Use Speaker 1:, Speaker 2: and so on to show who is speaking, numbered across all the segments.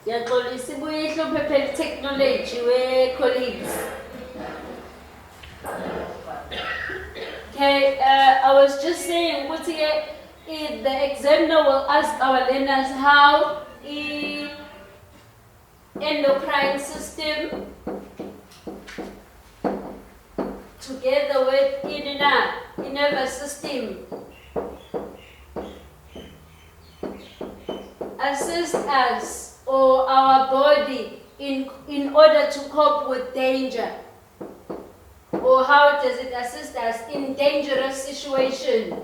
Speaker 1: Yaxolisa ibuye ihluphe phela technology we-colleagues. Okay, I was just saying, the examiner will ask our learners how the endocrine system together with the nervous system assist us or our body in order to cope with danger. Or how does it assist us in dangerous situations?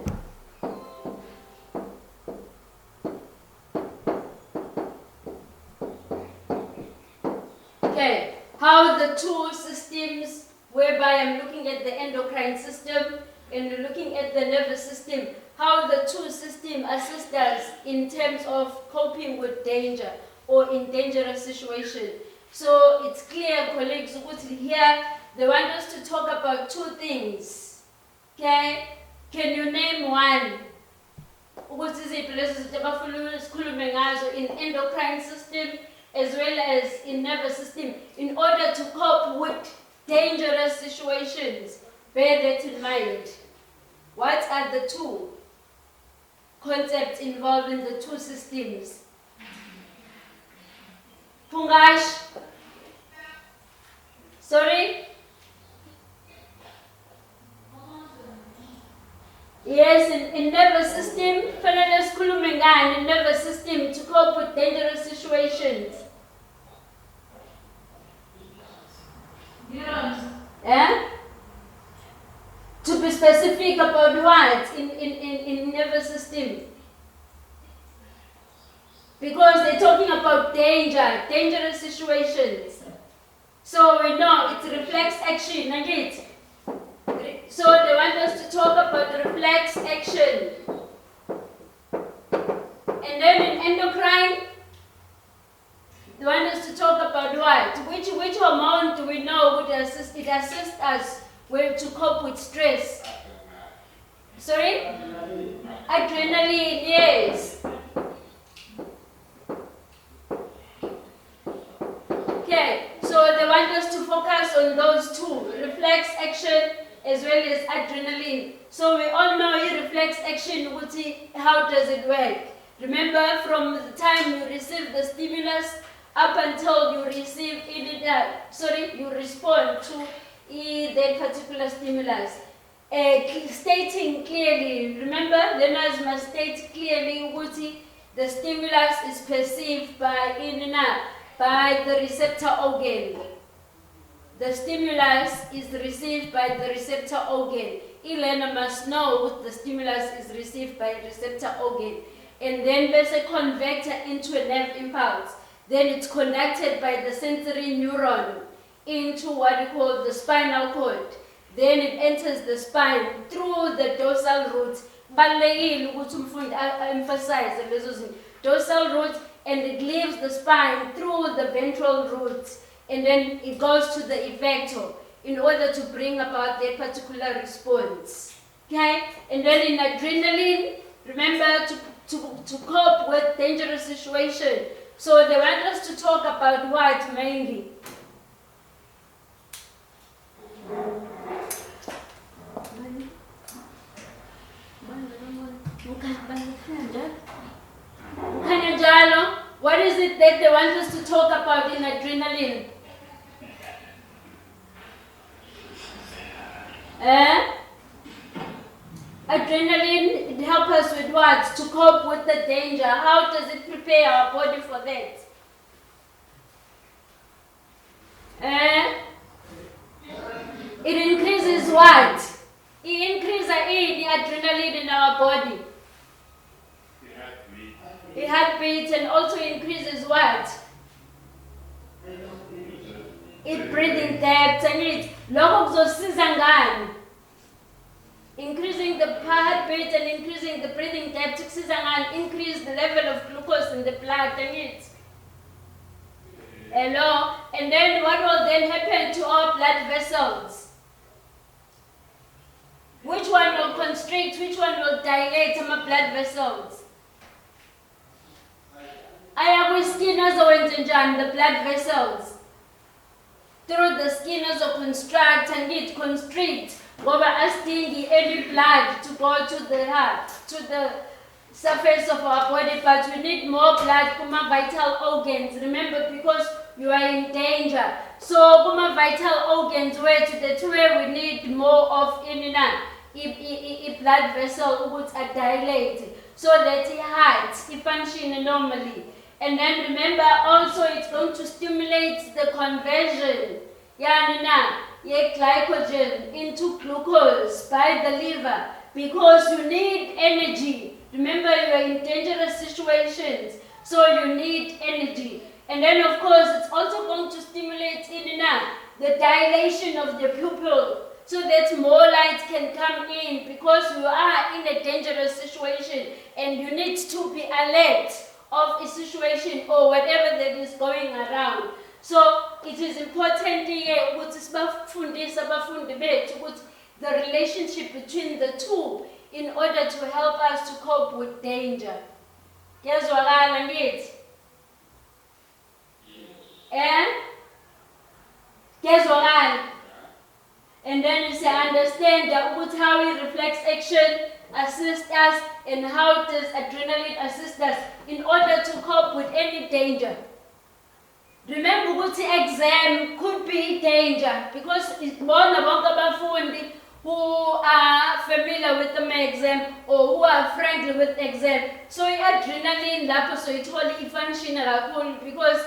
Speaker 1: Okay, how the two systems, whereby I'm looking at the endocrine system and looking at the nervous system, how the two systems assist us in terms of coping with danger or in dangerous situations. So it's clear, colleagues, here they want us to talk about two things. Okay? Can you name one? In endocrine system as well as in nervous system, in order to cope with dangerous situations. Bear that in mind. What are the two concepts involved in the two systems? Pungash? Sorry? Yes, in nervous system, in nervous system to cope with dangerous situations. Neurons. Eh? To be specific about what in nervous system? Because they're talking about danger, dangerous situations. So we know it reflects action, it? So they want us to talk about the reflex action. And then in endocrine, they want us to talk about what? Which hormone do we know would assist? It assists us to cope with stress. Sorry? Adrenaline, yes. Okay, so they want us to focus on those two, reflex action as well as adrenaline. So we all know reflex action, how does it work? Remember, from the time you receive the stimulus up until you receive you respond to that particular stimulus. Stating clearly, remember, learners must state clearly what the stimulus is perceived by the receptor organ. The stimulus is received by the receptor organ. Learner must know what the stimulus is received by the receptor organ. And then there's a converter into a nerve impulse. Then it's connected by the sensory neuron into what we call the spinal cord. Then it enters the spine through the dorsal root. I emphasize the dorsal root, and it leaves the spine through the ventral root. And then it goes to the effector in order to bring about that particular response. Okay? And then in adrenaline, remember to cope with dangerous situations. So they want us to talk about what mainly? What is it that they want us to talk about in adrenaline? Adrenaline, it helps us with what? To cope with the danger. How does it prepare our body for that? It increases what? It increases the adrenaline in our body. The heartbeat, and also increases what? It breathing depth, and it increasing the heartbeat and increasing the breathing depth, increase the level of glucose in the blood, and it. Hello? And then what will then happen to our blood vessels? Which one will constrict? Which one will dilate our blood vessels? Ayakuskin the blood vessels through the skin construct and it constrict over asking any blood to go to the heart, to the surface of our body, but we need more blood kuma vital organs. Remember, because you are in danger. So kuma vital organs where to the two where we need more of inina blood vessel would dilate so that the heart function normally. And then remember also it's going to stimulate the conversion glycogen into glucose by the liver because you need energy. Remember you are in dangerous situations, so you need energy. And then of course it's also going to stimulate the dilation of the pupil so that more light can come in because you are in a dangerous situation and you need to be alert of a situation or whatever that is going around. So it is important here the relationship between the two in order to help us to cope with danger. Yes, and then you say understand how reflex action assists us and how does adrenaline assist us in order to cope with any danger. Remember the exam could be danger because it's one about abafundi who are familiar with the exam or who are friendly with exam. So adrenaline lapho so it only functional because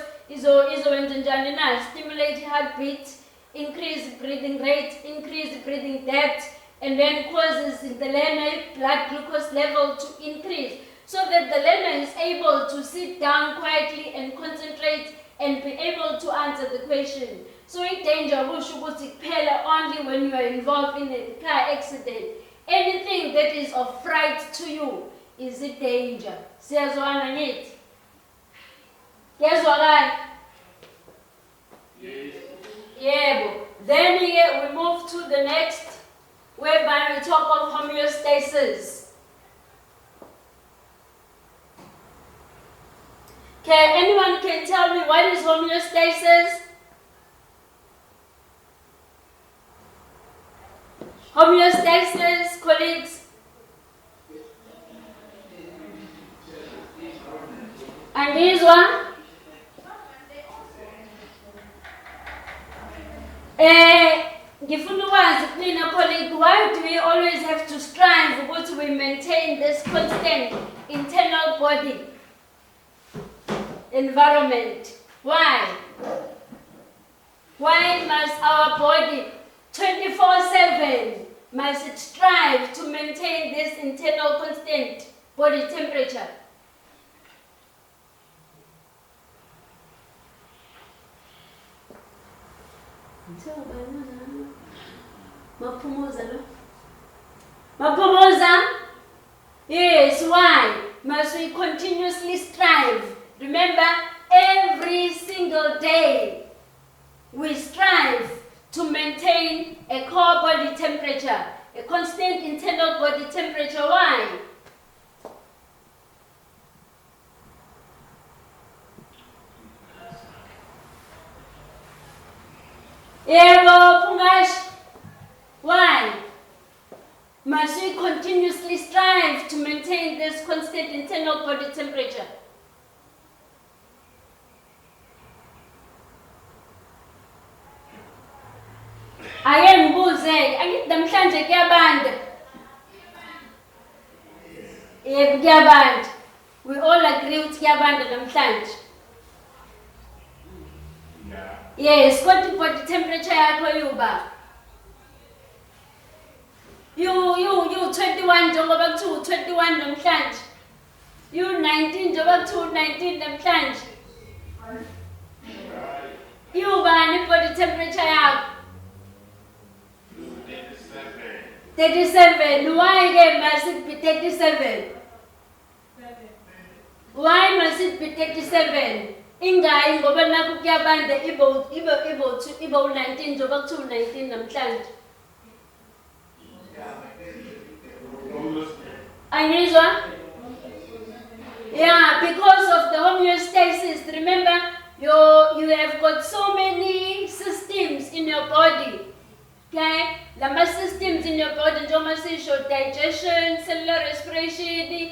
Speaker 1: stimulate heartbeat, increase breathing rate, increase breathing depth, and then causes the learner blood glucose level to increase so that the learner is able to sit down quietly and concentrate and be able to answer the question. So in danger, only when you are involved in a car accident. Anything that is of fright to you is a danger. Yes. Yeah. Then we move to the next, whereby we talk of homeostasis. Okay, anyone can tell me what is homeostasis? Homeostasis, colleagues? And this one? Colleague, why do we always have to strive to maintain this constant internal body environment? Why? Why must our body 24/7 must it strive to maintain this internal constant body temperature? Mapumoza? Yes, why must we continuously strive? Remember, every single day we strive to maintain a core body temperature, a constant internal body temperature. Why? Why must we continuously strive to maintain this constant internal body temperature? Namhlanje kuyabanda. Kuyabanda. We all agree with kuyabanda namhlanje. Yes, what body temperature yakho yuba? You 21 njengoba kuthiwa 21 namhlanje. You 19 njengoba kuthiwa 19 namhlanje. Yuba body temperature yakho? 37. Why must it be 37? Why must it be 37? Ingayi ngoba nakho kuyabanda ibo 19 njengoba kuthiwa 19 namhlanje. Angizwa? Yeah, because of the homeostasis. Remember, you have got so many systems in your body. Okay? Lama systems in your body, digestion, cellular respiration,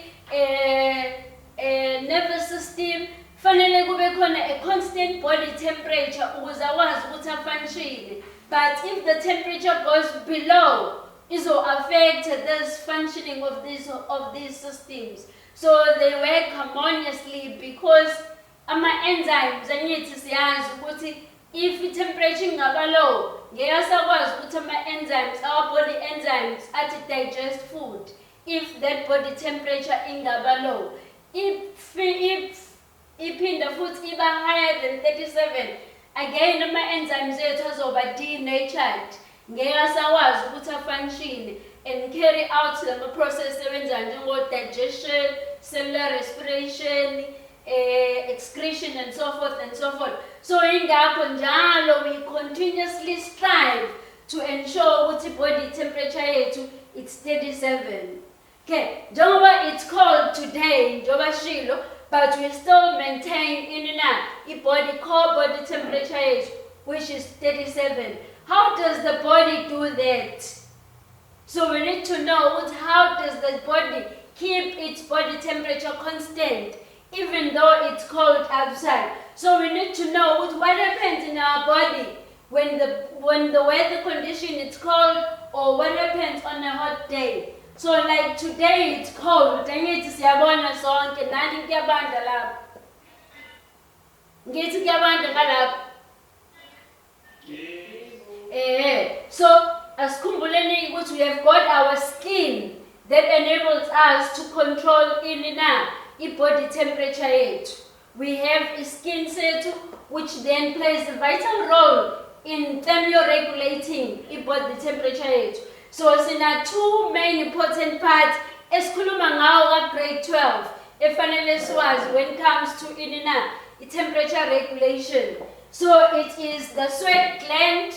Speaker 1: nervous system. Fanele kube khona a constant body temperature ukuze akwazi ukuthi afunctione. But if the temperature goes below, it will affect this functioning of these systems. So they work harmoniously because ama-enzymes angithi siyazi ukuthi if the temperature ingaba low, ngeke sakwazi ukuthi ama-enzymes, our body enzymes, athi digest food. If that body temperature ingaba low, if iphinda futhi iba higher than 37, again ama-enzymes ethu azoba denatured. Ngeke sakwazi ukuthi afunctione and carry out the process ewenzayo njengo-digestion, cellular respiration, excretion and so forth and so forth. So ingakho njalo we continuously strive to ensure ukuthi body temperature yethu it's 37. Okay, njengoba it's cold today, njengoba shilo, but we still maintain body core body temperature yethu, which is 37. How does the body do that? So we need to know how does the body keep its body temperature constant even though it's cold outside. So we need to know what happens in our body when the weather condition is cold or what happens on a hot day. So like today it's cold, angithi siyabona sonke nani kuyabanda lapha. Ngithi kuyabanda ngalapha. So asikhumbuleni ukuthi we have got our skin that enables us to control body temperature yethu. We have a skin sethu which then plays a vital role in thermoregulating body temperature yethu. So sina two main important parts esikhuluma ngawo ka grade 12 efanele siwazi when it comes to temperature regulation. So it is the sweat gland,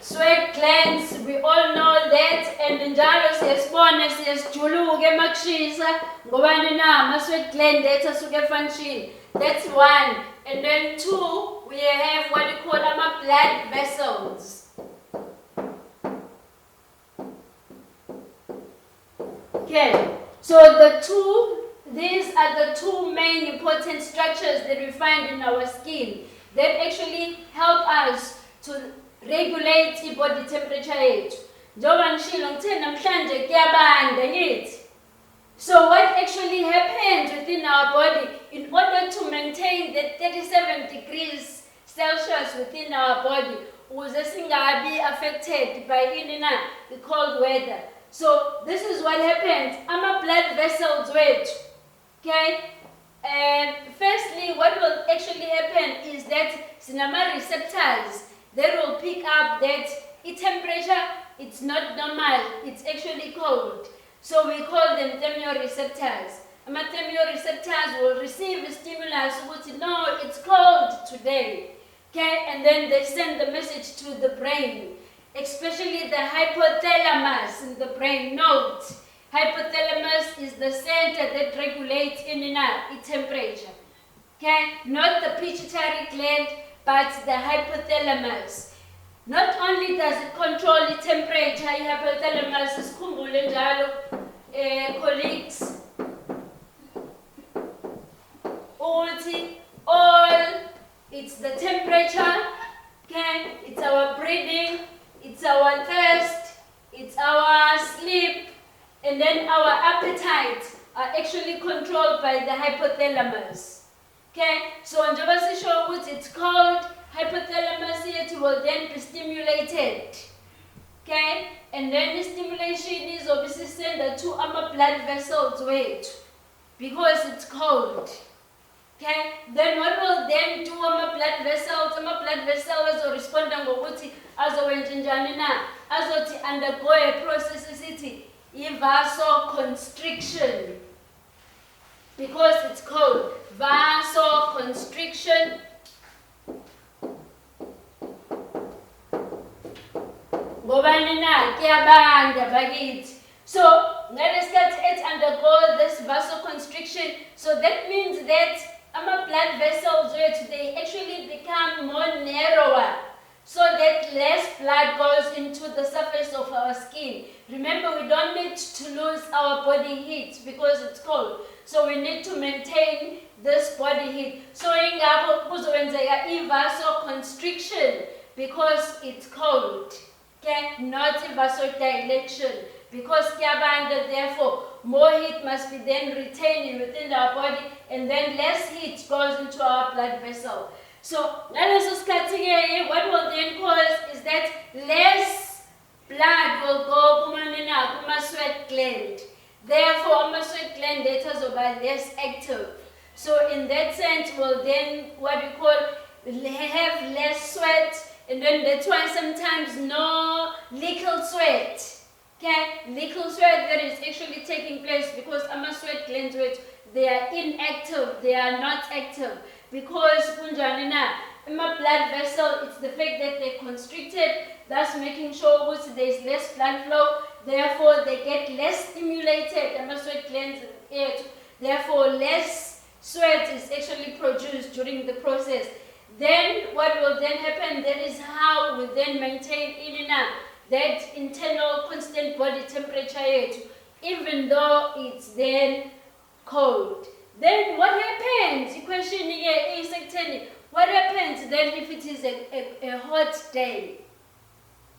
Speaker 1: sweat glands, we all know that, and njalo siyasibona siyasijuluka emakushisa ngobani na ama sweat gland ethu asuke function. That's one. And then two, we have what we call our blood vessels. Okay, so these are the two main important structures that we find in our skin that actually help us to regulate the body temperature yethu. Njengoba ngishilo ngithe namhlanje kuyabanda ngithi. So what actually happens within our body in order to maintain the 37 degrees Celsius within our body ukuze singabi affected by the cold weather. So this is what happens. Our blood vessels wethu. Okay? And firstly, what will actually happen is that sinama receptors that will pick up that temperature, it's not normal, it's actually cold. So we call them thermoreceptors. Ama thermoreceptors will receive a stimulus which, no, it's cold today. Okay, and then they send the message to the brain, especially the hypothalamus in the brain. Note, hypothalamus is the center that regulates temperature. Okay, not the pituitary gland, but the hypothalamus. Not only does it control the temperature, hypothalamus is colleagues. All, it's the temperature, okay? It's our breathing, it's our thirst, it's our sleep, and then our appetite are actually controlled by the hypothalamus. Okay? So njengoba sisho ukuthi it's cold, hypothalamus yethu will then be stimulated. Okay? And then the stimulation is obviously sent to our blood vessels wethu because it's cold. Okay? Then what will then do our blood vessels? Our blood vessels will respond ngokuthi azowenza njani na? Azothi undergo a process esithi vasoconstriction. Because it's cold. Vasoconstriction. Ngobani na kuyabanda bakithi. So, ngalesikhathi ethi undergo this vasoconstriction. So that means that our blood vessels, they actually become more narrower, so that less blood goes into the surface of our skin. Remember, we don't need to lose our body heat because it's cold. So we need to maintain this body heat. So ingakho kuzokwenzeka vasoconstriction because it's cold. Okay, not vasodilation because kuyabanda, therefore more heat must be then retained within our body, and then less heat goes into our blood vessel. So what will then cause is that less blood will go kuma sweat gland. Therefore, our sweat gland data will be less active. So in that sense, we'll then have less sweat, and then that's why sometimes no liquid sweat. Okay, liquid sweat that is actually taking place because our sweat glands, they are inactive, they are not active. Because in my blood vessel, it's the fact that they're constricted, thus making sure there's less blood flow, therefore they get less stimulated, and my sweat glands, therefore less sweat is actually produced during the process. Then what will then happen, that is how we then maintain that internal constant body temperature, even though it's then cold. Then what happens? The question here is what happens then if it is a hot day?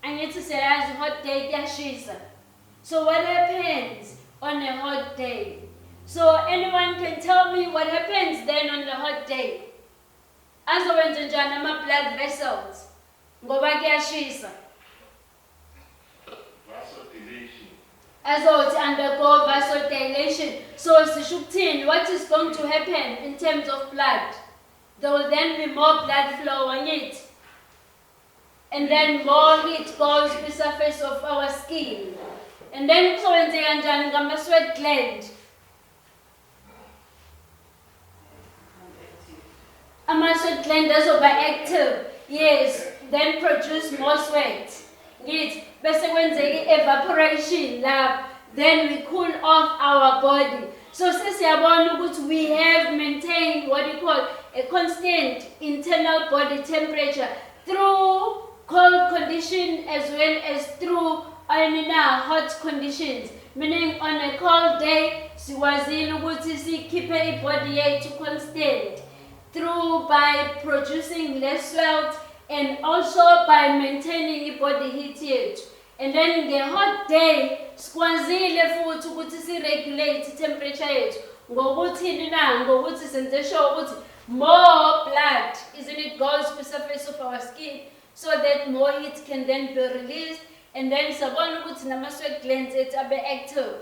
Speaker 1: I need to say as a hot day, yashisa. So what happens on a hot day? So anyone can tell me what happens then on the hot day? As my blood vessels. Ngoba kuyashisa. As it undergo vasodilation. So what is going to happen in terms of blood? There will then be more blood flow on it. And then more heat goes to the surface of our skin. And then so sweat gland. Our sweat gland is overactive. Yes, then produce more sweat. Yes, evaporation lab. Then we cool off our body. So since we have maintained what you call a constant internal body temperature through cold condition as well as through hot conditions. Meaning on a cold day, keep a body to constant through by producing less sweat and also by maintaining the body heat. And then in the hot day, sikwazile futhi ukuthi si-regulate temperature yethu ngokuthi senze sure ukuthi more blood, isn't it, goes to the surface of our skin so that more heat can then be released, and then sabona ukuthi nama sweat glands ethu abe active,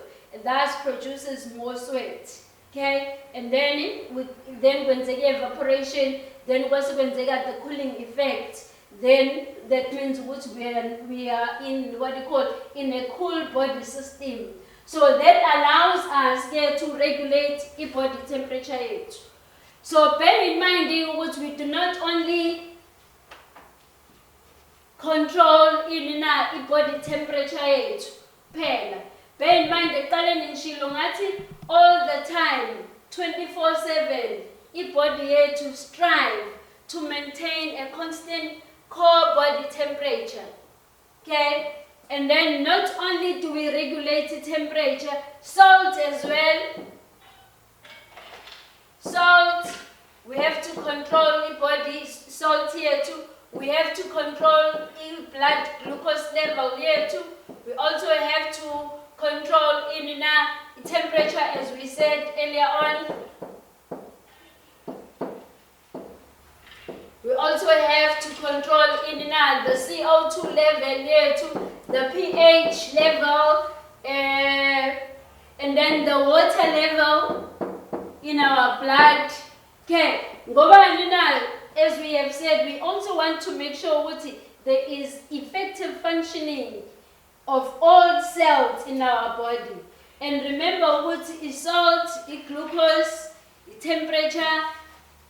Speaker 1: thus produces more sweat. Okay, and then kwenzeka evaporation, then kwenzeka the cooling effect. Then that means we are in what you call in a cool body system. So that allows us to regulate the body temperature. So bear in mind we do not only control in the body temperature. Bear in mind the all the time, 24/7, the body to strive to maintain a constant core body temperature. Okay? And then not only do we regulate the temperature, salt as well. Salt, we have to control the body salt here too. We have to control the blood glucose level here too. We also have to control in the temperature, as we said earlier on. We also have to control in the CO2 level here too, the pH level, and then the water level in our blood. Okay, as we have said, we also want to make sure there is effective functioning of all cells in our body. And remember what is salt, glucose, temperature,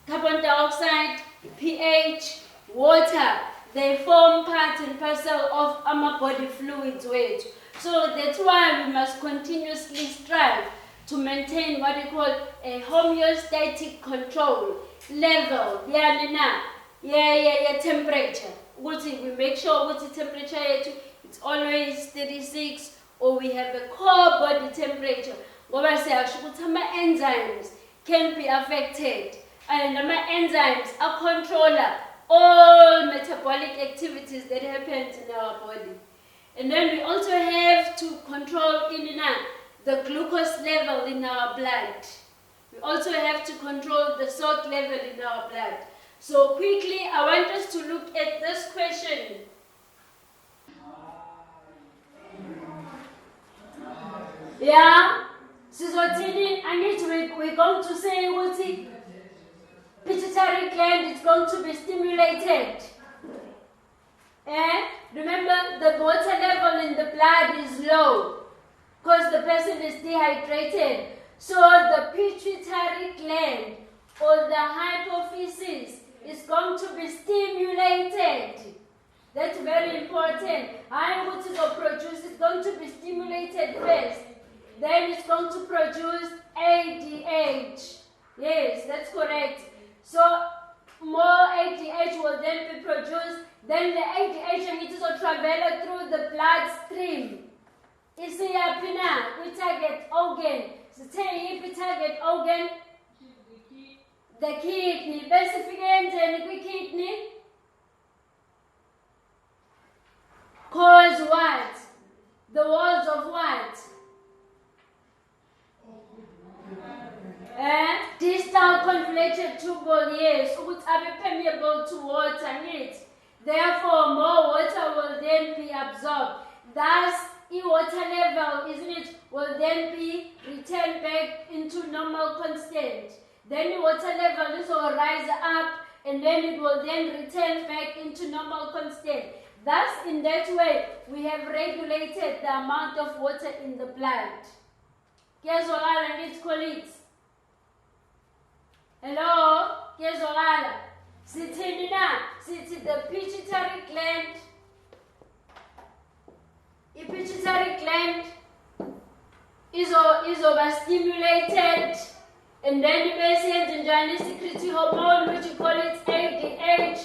Speaker 1: carbon dioxide, pH, water, they form part and parcel of our body fluids weight. So that's why we must continuously strive to maintain what we call a homeostatic control level. Temperature. We make sure what the temperature it's always 36, or we have a core body temperature. Enzymes can be affected, and enzymes are controller all metabolic activities that happen in our body. And then we also have to control the glucose level in our blood. We also have to control the salt level in our blood. So quickly, I want us to look at this question. Yeah? We're going to say what pituitary gland is going to be stimulated. Remember, the water level in the blood is low because the person is dehydrated. So the pituitary gland or the hypophysis is going to be stimulated. That's very important. It's going to be stimulated first. Then it's going to produce ADH. Yes, that's correct. So more ADH will then be produced. Then the ADH needs to travel through the bloodstream. We target organ. Target organ. The kidney. Basically, kidney. Cause what? The walls of what? Distal convoluted tubule, yes, which are permeable to water, yes. Therefore, more water will then be absorbed. Thus, water level, isn't it, will then be returned back into normal constant. Then the water level will rise up, and then it will then return back into normal constant. Thus, in that way, we have regulated the amount of water in the blood. Guess what I need, colleagues? Hello? Guess what I the pituitary gland. The pituitary gland is overstimulated, and then the patient enjoys secretory hormone, which you call it ADH.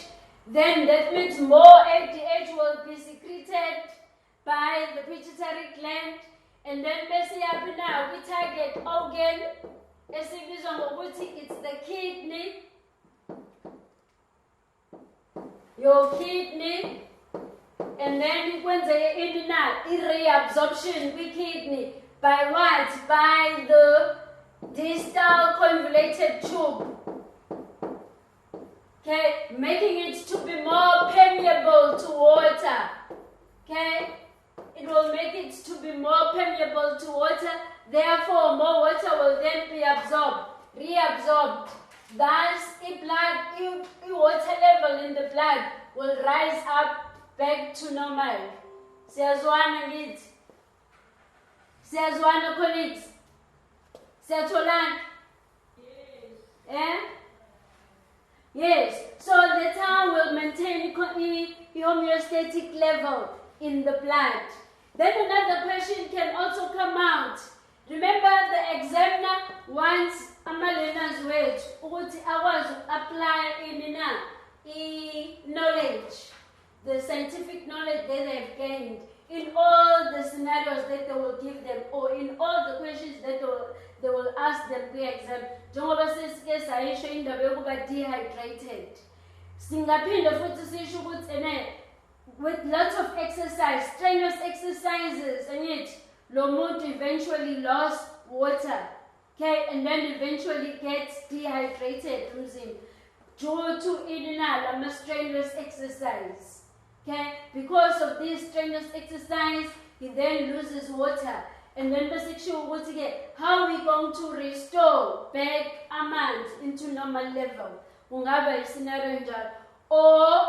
Speaker 1: Then that means more ADH will be secreted by the pituitary gland, and then we target organ. It's the kidney. Your kidney, and then when they reabsorption with kidney by what? By the distal convoluted tube. Okay, making it to be more permeable to water. Okay, it will make it to be more permeable to water. Therefore, more water will then be reabsorbed. Thus, the water level in the blood will rise up back to normal. Siyazwana ngithi? Siyazwana colleagues? Siyatholana? Yes. Yes. So the tongue will maintain the homeostatic level in the blood. Then another question can also come out. Remember, the examiner wants learner's words ukuthi akwazi apply knowledge, the scientific knowledge that they have gained in all the scenarios that they will give them, or in all the questions that they will ask them pre-exam. Njengoba sesike sayisho indaba yokuba dehydrated. Singaphinde futhi sisho ukuthi with lots of exercise, strenuous exercises, and yet Lomuntu eventually lost water, okay, and then eventually gets dehydrated due to strenuous exercise, okay. Because of this strenuous exercise, he then loses water, and then how are we going to restore back amanzi into normal level? Kungaba scenario njalo, or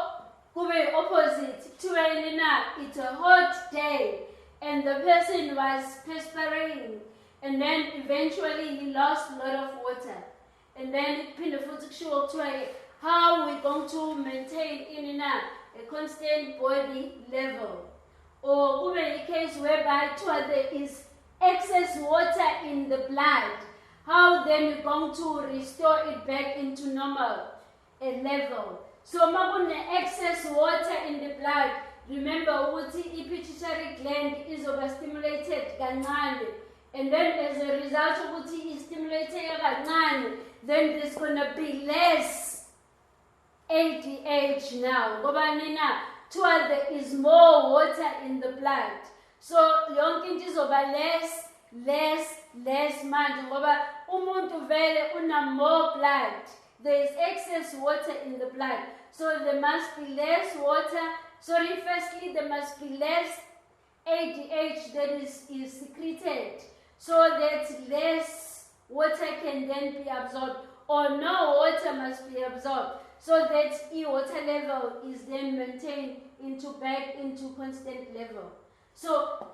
Speaker 1: kube opposite, it's a hot day and the person was perspiring, and then eventually he lost a lot of water, and then how are we going to maintain a constant body level? Or kube a case whereby there is excess water in the blood, how then you're going to restore it back into normal level. So makune excess water in the blood, remember ukuthi pituitary gland is overstimulated kancane, and then as a result ukuthi is stimulated kancane, then there's gonna be less ADH now. Ngoba nina towards there is more water in the blood. So yonke into izoba less manje ngoba umuntu vele una more blood. There is excess water in the blood. So there must be less water. Firstly, there must be less ADH that is secreted, so that less water can then be absorbed, or no water must be absorbed, so that water level is then maintained back into constant level. So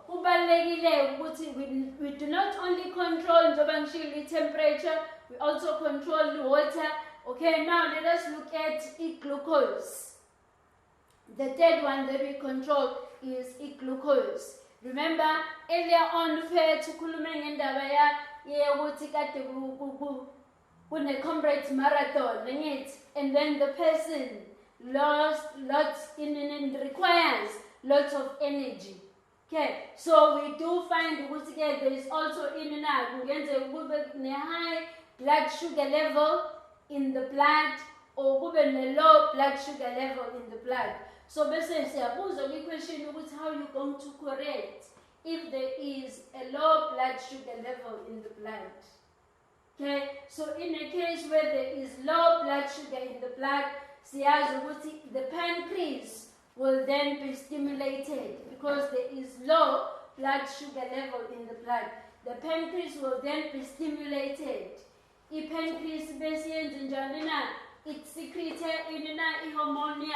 Speaker 1: we do not only control the temperature, we also control the water. Okay, now let us look at glucose. The third one that we control is glucose. Remember, earlier on, when a comrades marathon, and then the person lost lots and requires lots of energy. Okay, so we do find there is also in high blood sugar level in the blood, or even low blood sugar level in the blood. So basically, the question is how you going to correct if there is a low blood sugar level in the blood. Okay, so in a case where there is low blood sugar in the blood, the pancreas will then be stimulated because there is low blood sugar level in the blood. The pancreas will then be stimulated. The pancreas it secretes a hormone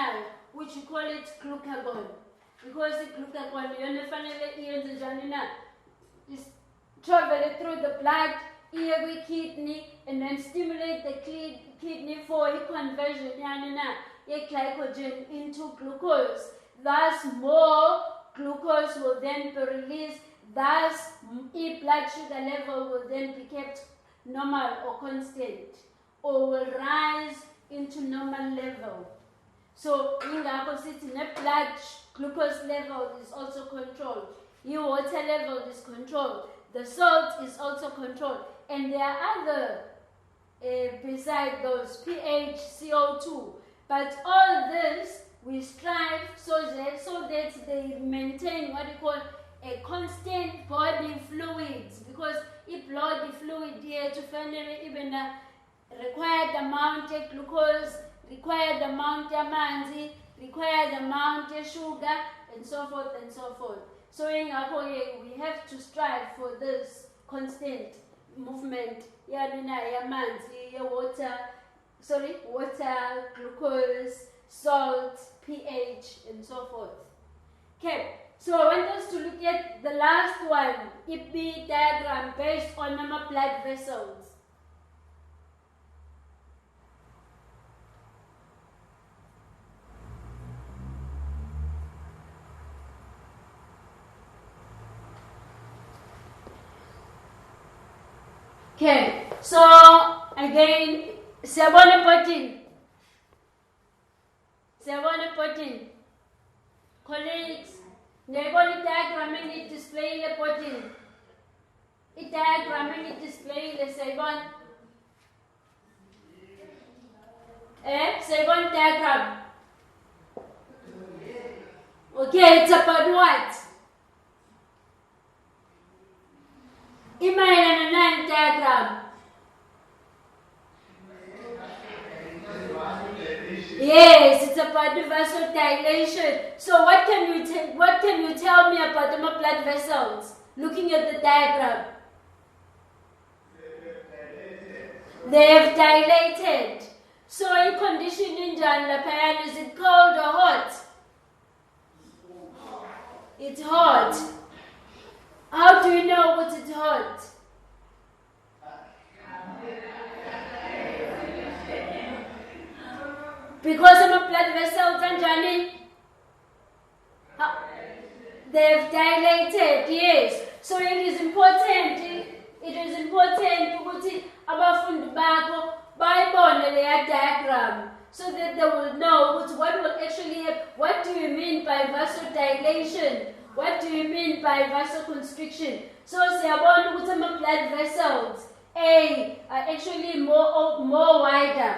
Speaker 1: which we call it glucagon, because the glucagon is travel through the blood, kidney, and then stimulate the kidney for a conversion glycogen into glucose. Thus, more glucose will then be released. Thus, blood sugar level will then be kept normal or constant, or will rise into normal level. So, in the opposite, blood glucose level is also controlled. Your water level is controlled. The salt is also controlled. And there are other, beside those, pH, CO2. But all this, we strive so that they maintain what we call a constant body fluids. Because if body fluid here to find even a required amount of glucose, required amount of manzi, required amount of sugar, and so forth and so forth. So in Akoye, we have to strive for this constant movement. Manzi, water, glucose, salt, pH, and so forth. Okay, so I want us to look at the last one, EP diagram based on our blood vessels. Okay, so again, 7 colleagues, the diagram in display the protein. The diagram in display the 7. Second diagram. Okay, it's about what? Imagine a line diagram. Yes, it's about the vasodilation. So what can you tell me about the blood vessels? Looking at the diagram. They have dilated. So in condition in John Lapan, is it cold or hot? It's hot. How do you know what it's hot? Because of the blood vessels and Johnny, they've dilated, yes. So it is important so that they will know what will actually happen. What do you mean by vasodilation? What do you mean by vasoconstriction? So siyabona ukuthi ama-blood vessels A are actually more wider.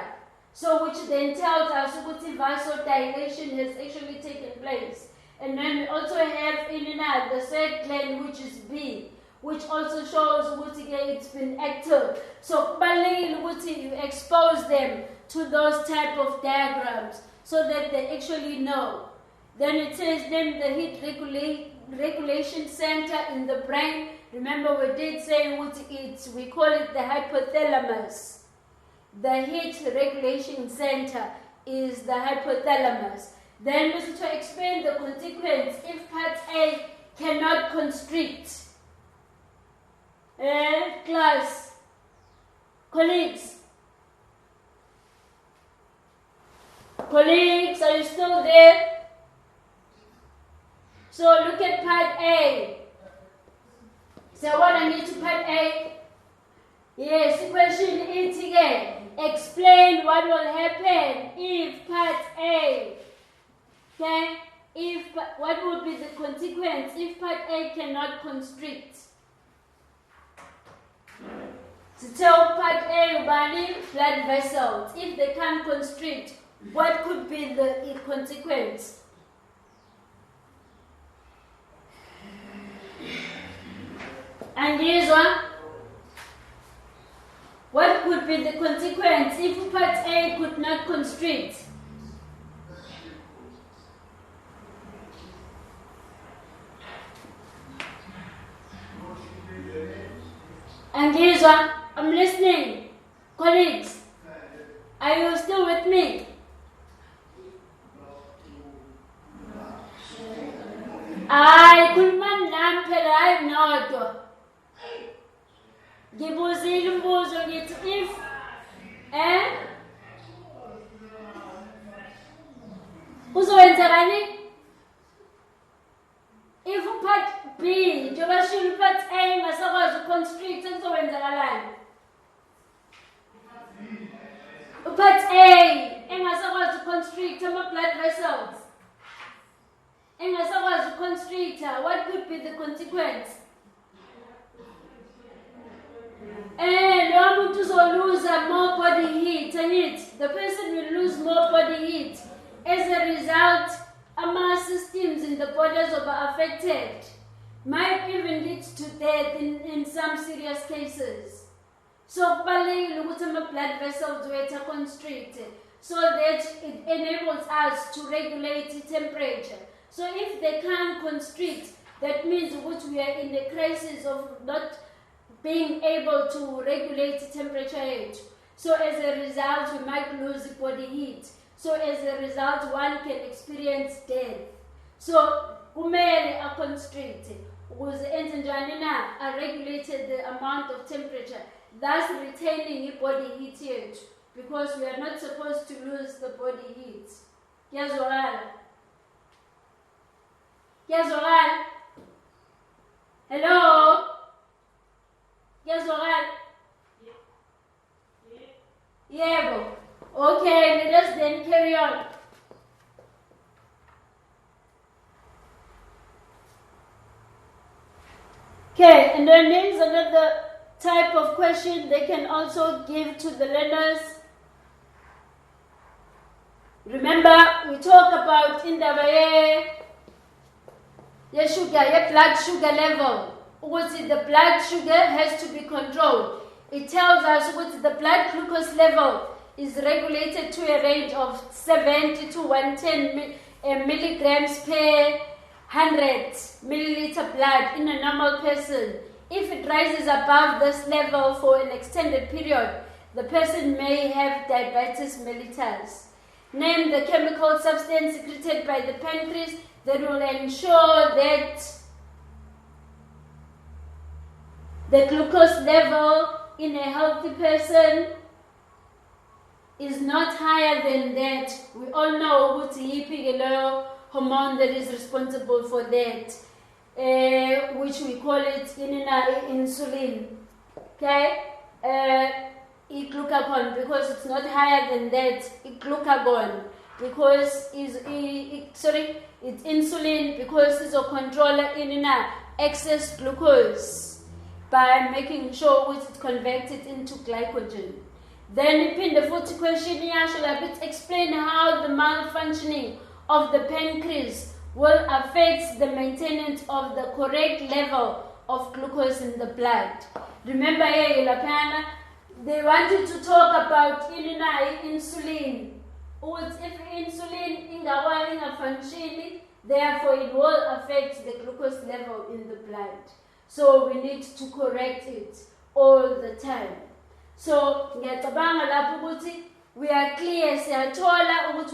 Speaker 1: So which then tells us that vasodilation has actually taken place. And then we also have in the third gland, which is B, which also shows that it's been active. So you expose them to those type of diagrams so that they actually know. Then it says then the heat regulation center in the brain. Remember we did say we call it the hypothalamus. The heat regulation center is the hypothalamus. Then we need to explain the consequence if part A cannot constrict. Class, colleagues, are you still there? So look at part A. So what I need to part A? Yes, the question is again. Explain what will happen if part A. Okay? What would be the consequence if part A cannot constrict? So tell part A ubani blood vessels. If they can't constrict, what could be the consequence? And here's one. What could be the consequence if part A could not constrict? And here's one. I'm listening. Colleagues, are you still with me? Khuluma nami phela hayi nodwa. Ngibuzile umbuzo ngithi if uzowenzekani? If part B, njengoba shilo part A ingasakwazi uconstrict kuzowenzakalani? Part A engasakwazi uconstrict ama-blood vessels. Engasakwazi uconstrict, what could be the consequence? Lo muntu uzolose more body heat, and the person will lose more body heat. As a result, our systems in the bodies are affected. Might even lead to death in some serious cases. So, blood vessels were constricted so that it enables us to regulate temperature. So, if they can't constrict, that means we are in the crisis of not being able to regulate temperature. So, as a result, we might lose body heat. So, as a result, one can experience death. So, kumele are constricted. Are regulated the amount of temperature, thus retaining body heat here, because we are not supposed to lose the body heat. Hello? Yeah. Okay, let us then carry on. Okay, and then there's another type of question they can also give to the learners. Remember, we talk about in the blood sugar level. The blood sugar has to be controlled. It tells us what the blood glucose level is regulated to a range of 70 to 110 milligrams per 100 milliliter blood in a normal person. If it rises above this level for an extended period, the person may have diabetes mellitus. Name the chemical substance secreted by the pancreas that will ensure that the glucose level in a healthy person is not higher than that. We all know what's the hormone that is responsible for that, which we call it insulin. Okay? glucagon because it's not higher than that. Glucagon because it's insulin because it's a controller in excess glucose by making sure it converts it into glycogen. Then in the fourth question, explain how the malfunctioning of the pancreas will affect the maintenance of the correct level of glucose in the blood. Remember here, they wanted to talk about insulin. If insulin is functioning, therefore it will affect the glucose level in the blood. So we need to correct it all the time. So we are clear,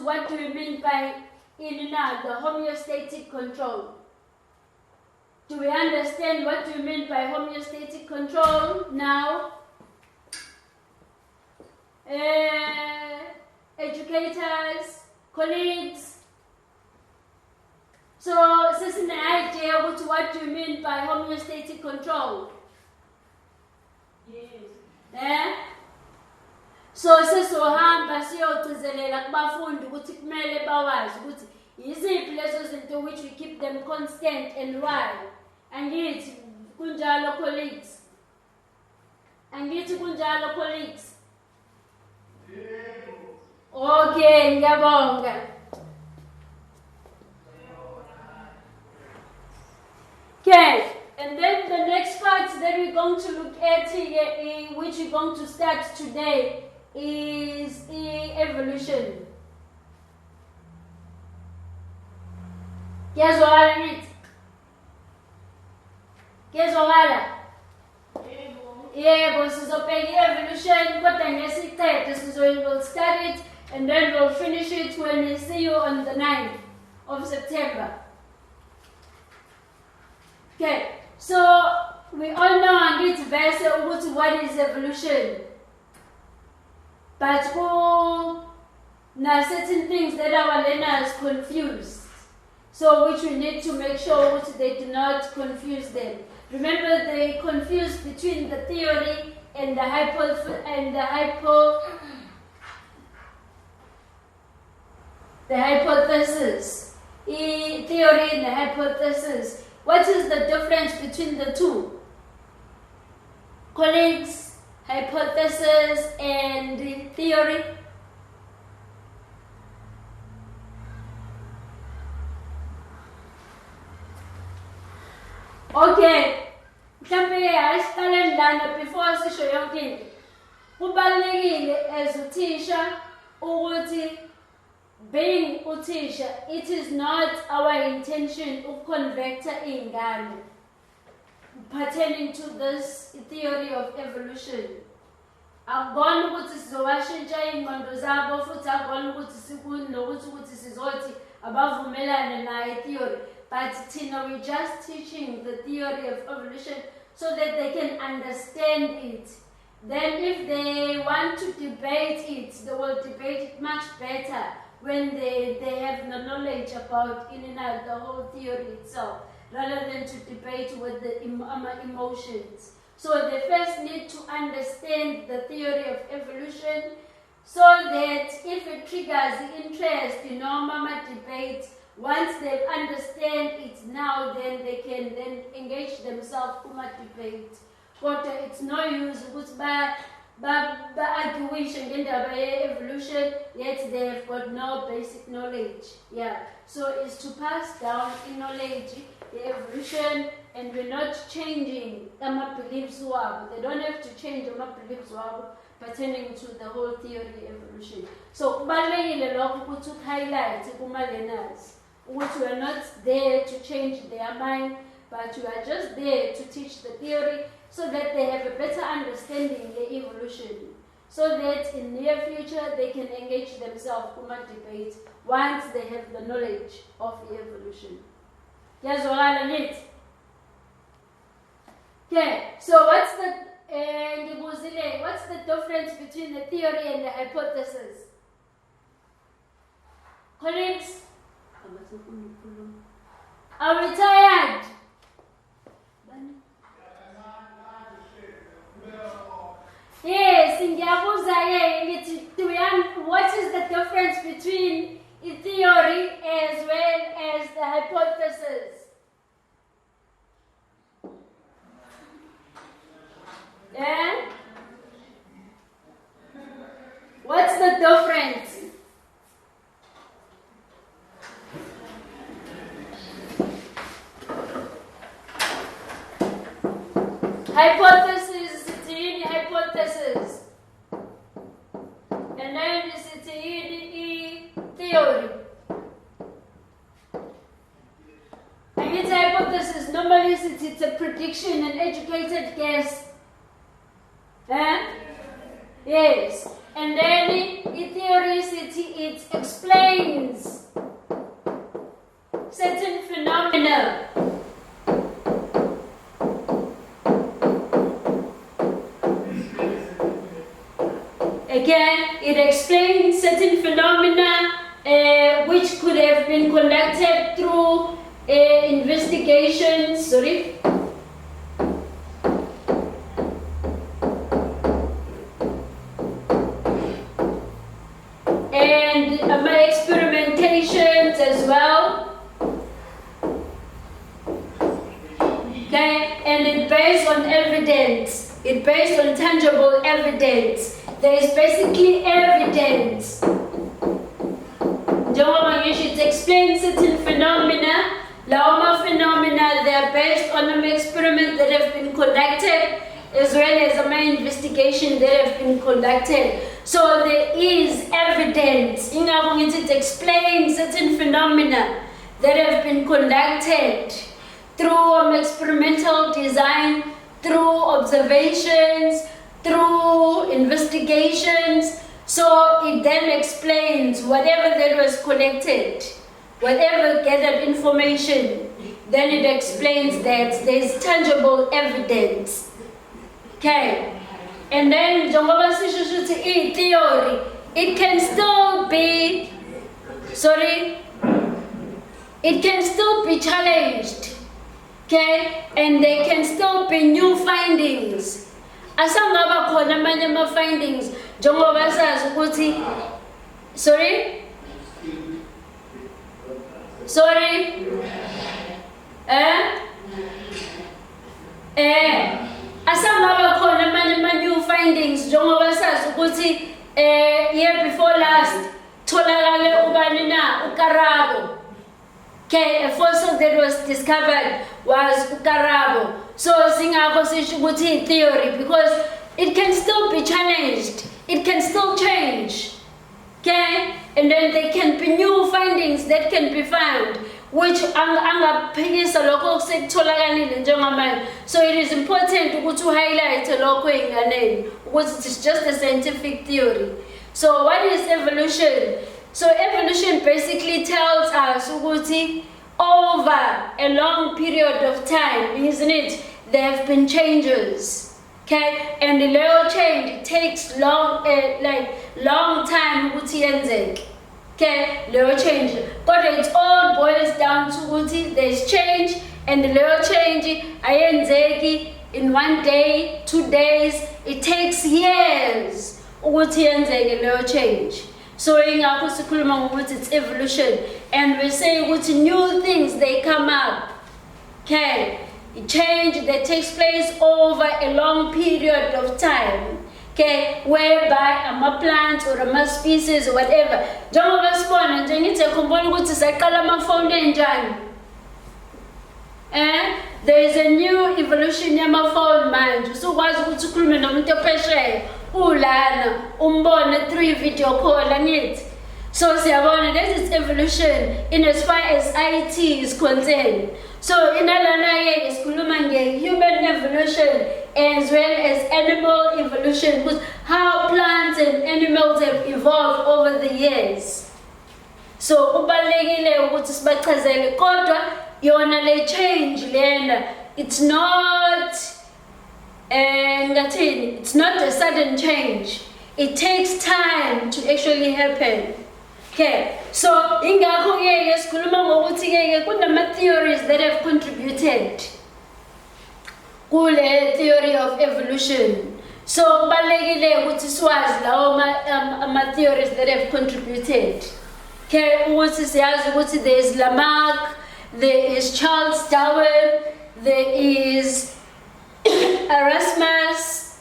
Speaker 1: what do we mean by the homeostatic control? Do we understand what do you mean by homeostatic control now? Educators, colleagues. So, this is an idea of what do you mean by homeostatic control? Yes. So, sesohamba siyogcizelela kubafundi ukuthi kumele bawazi ukuthi yiziphi lezo zinto which we keep them constant and why. Angithi kunjalo colleagues. Angithi kunjalo colleagues. Okay, ngiyabonga. Okay, and then the next part that we're going to look at here, which we're going to start today, is evolution. Kuyazwakala nithi? Kuyazwakala? Yebo, sizobheka i-evolution kodwa ngesiqede we'll start it and then we'll finish it when we see you on the 9th of September. Okay, so we all know angithi bese ukuthi what is evolution. But there are certain things that our learners confuse. So which we need to make sure that they do not confuse them. Remember, they confuse between the theory and the hypothesis. Theory and the hypothesis. What is the difference between the two? Colleagues, hypothesis and theory. Okay, before sisho yonke into. Kubalulekile as a teacher ukuthi being a teacher, it is not our intention to convert ingane pertaining to this theory of evolution. Akubona ukuthi sizowashintsha ingqondo zabo futhi akubona ukuthi sikunokuthi ukuthi sizothi abavumelane nayo theory. But we're just teaching the theory of evolution so that they can understand it. Then if they want to debate it, they will debate it much better when they have the knowledge about the whole theory itself, rather than to debate with the emotions. So they first need to understand the theory of evolution so that if it triggers interest, mama debate. Once they understand it now, then they can then engage themselves in a debate. But it's no use ukuthi arguing ngendaba evolution, yet they have got no basic knowledge. Yeah. So it's to pass down in knowledge, the evolution, and we're not changing beliefs wabo. They don't have to change beliefs wabo pertaining to the whole theory of evolution. So kubalulekile lokho ukuthi highlight kuma-learners. We are not there to change their mind, but we are just there to teach the theory so that they have a better understanding of the evolution, so that in the near future they can engage themselves in a debate once they have the knowledge of the evolution. Okay, so what's the difference between the theory and the hypothesis? Colleagues? Are we tired? Yes, what is the difference between a theory as well as the hypothesis? Yeah? What's the difference? Hypothesis, it's hypothesis. And then it's theory. And its hypothesis, normally it's a prediction, an educated guess. Yes. And then in theory, it explains certain phenomena. Again, it explains certain phenomena which could have been conducted through investigations. And experimentations as well. Okay, and it's based on evidence. It's based on tangible evidence. There is basically evidence. It explains certain phenomena. Laoma phenomena, they are based on an experiment that have been conducted, as well as a investigation that have been conducted. So there is evidence. It explains certain phenomena that have been conducted through experimental design, through observations, through investigations. So it then explains whatever that was collected, whatever gathered information, then it explains that there's tangible evidence. Okay. And then theory, it can still be, it can still be challenged. Okay? And there can still be new findings. Asangaba khona amanye ama-findings njengoba sazi ukuthi asangaba khona amanye ama-new findings njengoba sazi ukuthi year before last tholakale ubani na ukarabo. Okay, a fossil that was discovered was ukarabo. So singakho sisho ukuthi theory because it can still be challenged. It can still change. Okay? And then there can be new findings that can be found which angaphikisa lokho sekutholakala njengamanje. So it is important ukuthi highlight lokho enganeni because it is just a scientific theory. So what is evolution? So evolution basically tells us ukuthi over a long period of time, isn't it? There have been changes, okay? And the little change takes long time ukuthi yenzeke, okay? Little change, but it all boils down to ukuthi there's change, and the little change ayenzeki in 1 day, 2 days. It takes years ukuthi yenzeke little change. So ingakho sikhuluma ngokuthi it's evolution, and we say ukuthi new things they come up, okay? A change that takes place over a long period of time, okay, whereby ama-plants or ama-species or whatever. Njengoba sibona nje ngithi khumbula ukuthi saqala ama-phone enjani. There is a new evolution yama-phone manje. Usukwazi ukuthi ukhulume nomuntu ophesheya ulana umbone 3 video call angithi. So siyabona that is evolution in as far as IT is concerned. So inalana ke isikhuluma nge-human evolution as well as animal evolution, because how plants and animals have evolved over the years. So kubalekile ukuthi sibachazele kodwa yona le change lena it's not it's not a sudden change. It takes time to actually happen. Okay, so ingakho ke sikhuluma ngokuthi ke kunama theories that have contributed kule theory of evolution. So kubalekile ukuthi siwazi lawo ama theories that have contributed. Okay, ukuthi siyazi ukuthi there is Lamarck, there is Charles Darwin, there is Erasmus,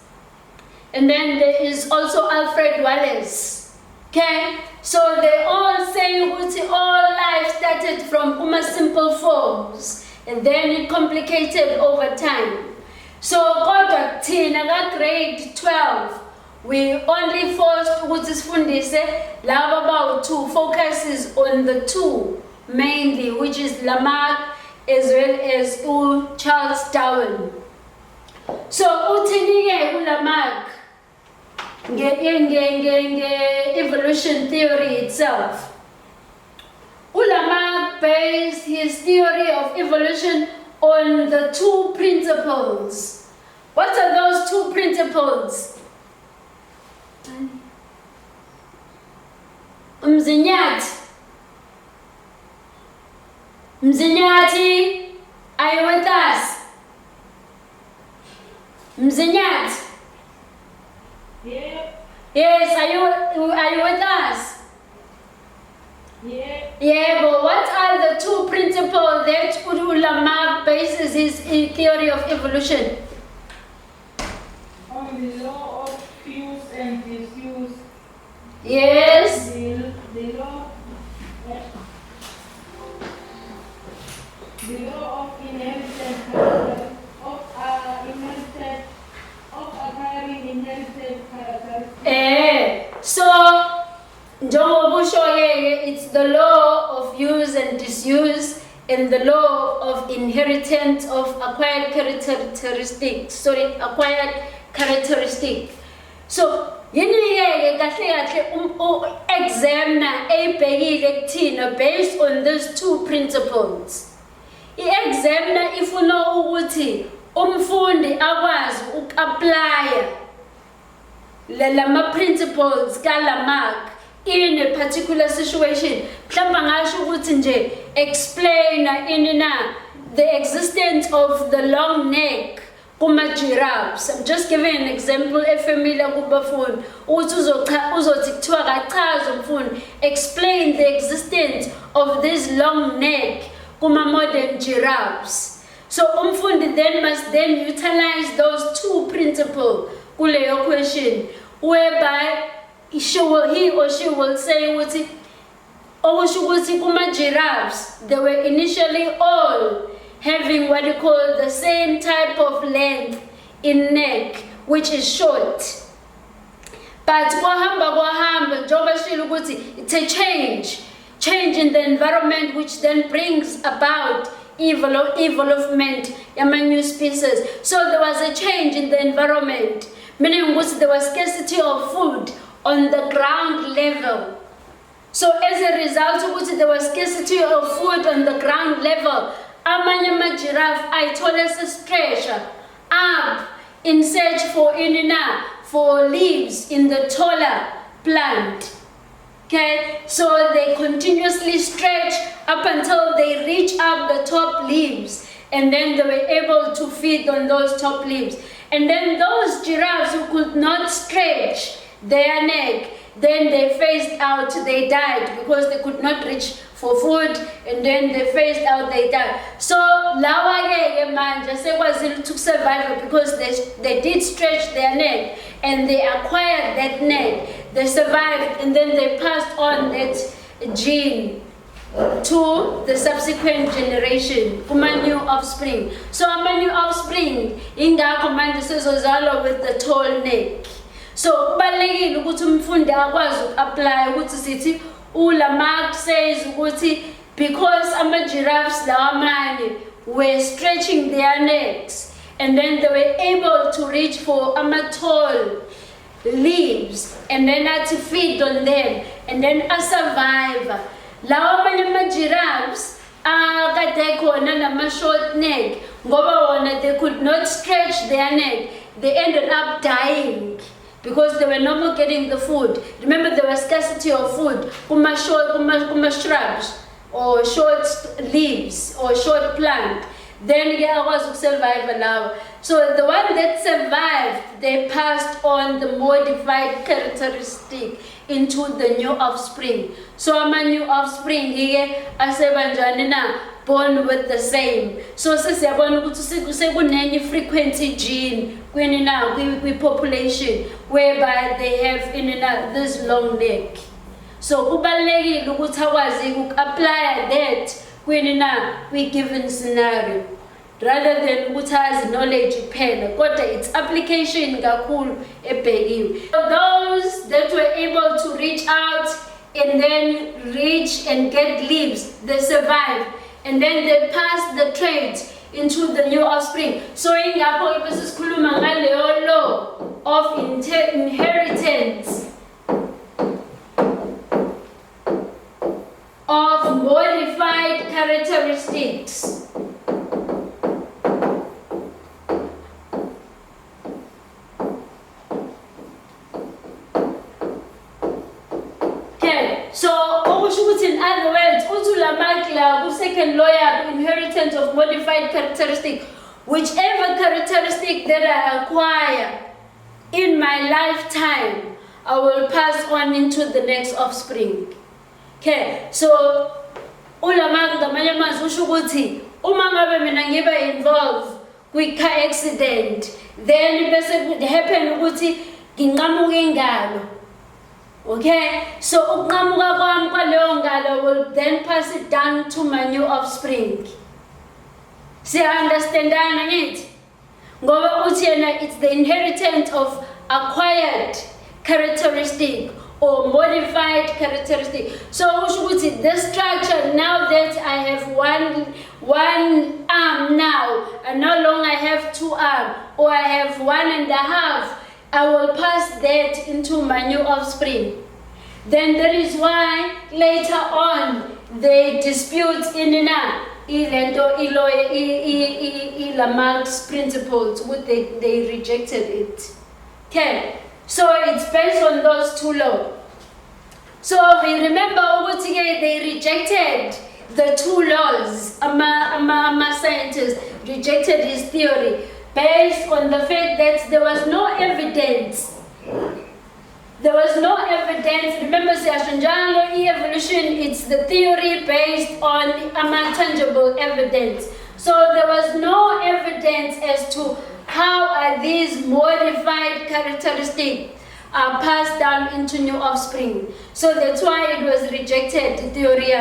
Speaker 1: and then there is also Alfred Wallace. Okay, so they all say ukuthi all life started from simple forms and then it complicated over time. So kodwa thina ka grade 12 we only forced ukuthi sifundise laba bawu-2 focuses on the 2 mainly, which is Lamarck as well as Charles Darwin. So uthini-ke uLamarck nge-evolution theory itself. uLamarck based his theory of evolution on the 2 principles. What are those 2 principles? Mzinyati, are you with us? Mzinyati?
Speaker 2: Yeah.
Speaker 1: Yes, are you with us?
Speaker 2: Yeah.
Speaker 1: Yeah, but what are the 2 principles that Lamarck bases his theory of evolution?
Speaker 2: On the law of use and disuse.
Speaker 1: Yes.
Speaker 2: The law of inherited character, of acquiring inherited characteristics.
Speaker 1: So it's the law of use and disuse and the law of inheritance of acquired characteristics. So examiner based on those 2 principles. I-examiner ifuna ukuthi umfundi akwazi uku-apply lama principles kaLamarck in a particular situation. Mhlawumbe ngasho ukuthi nje explain the existence of the long neck kuma giraffes. I'm just giving an example familiar kubafundi ukuthi uzothi kuthiwa kachaza umfundi explain the existence of this long neck kuma modern giraffes. So umfundi then must then utilize those 2 principles kuleyo question, whereby he or she will say ukuthi kuma giraffes they were initially all having what you call the same type of length in neck, which is short. But it's a change in the environment, which then brings about evolution of new species. So there was a change in the environment, meaning there was scarcity of food on the ground level. So as a result, there was scarcity of food on the ground level. Amanye giraffe ayithola stretch up in search for leaves in the taller plant. Okay, so they continuously stretch up until they reach up the top leaves, and then they were able to feed on those top leaves. And then those giraffes who could not stretch their neck, then they phased out, they died because they could not reach for food, and then they phased out, they died. So lawa manje sekwazile to survive because they did stretch their neck and they acquired that neck. They survived, and then they passed on that gene to the subsequent generation, kuma new offspring. So ama new offspring ingakho manje sezozalwa with the tall neck. So kubalekile ukuthi umfundi akwazi uku-apply ukuthi sithi uLamarck says ukuthi because ama giraffes lawamanye were stretching their necks and then they were able to reach for ama tall leaves and then had to feed on them and then survive. Lawamanye ama giraffes kade khona nama short neck ngoba wona they could not stretch their neck, they ended up dying because they were no more getting the food. Remember, there was scarcity of food, kuma shrubs or short leaves or short plant. then was survive now. So the one that survived, they passed on the modified characteristic into the new offspring. So ama new offspring here asebanjani na born with the same. So sesiyabona ukuthi sekunenye frequency gene kweni na kwi population whereby they have this long neck. So kubalulekile ukuthi akwazi uku-apply that kweni na kwi given scenario rather than ukuthi azi knowledge kuphela kodwa its application kakhulu ebhekiwe. Those that were able to reach out and then reach and get leaves, they survive and then they pass the traits into the new offspring. So ingapho ibese sikhuluma ngaleyo law of inheritance of modified characteristics. In other words, second law inheritance of modified characteristic, whichever characteristic that I acquire in my lifetime, I will pass on into the next offspring. Okay, so ulamag ngamanye amazwi usho ukuthi uma ngabe mina ngibe involved kwi car accident, then bese would happen ukuthi nginqamuke ingalo. Okay, so ukunqamuka kwami kwaleyo ngalo will then pass it down to my new offspring. Siya-understandana ngithi? Ngoba uthi yena it's the inheritance of acquired characteristic or modified characteristic. So usho ukuthi this structure, now that I have one arm now, and no longer have two arms, or I have 1.5, I will pass that into my new offspring. Then that is why later on they dispute in Lamarck's principles, which they rejected it. Okay, so it's based on those two laws. So we remember they rejected the two laws. Ama scientists rejected his theory based on the fact that there was no evidence. There was no evidence. Remember, evolution, it's the theory based on tangible evidence. So there was no evidence as to how are these modified characteristics are passed down into new offspring. So that's why it was rejected, the theory.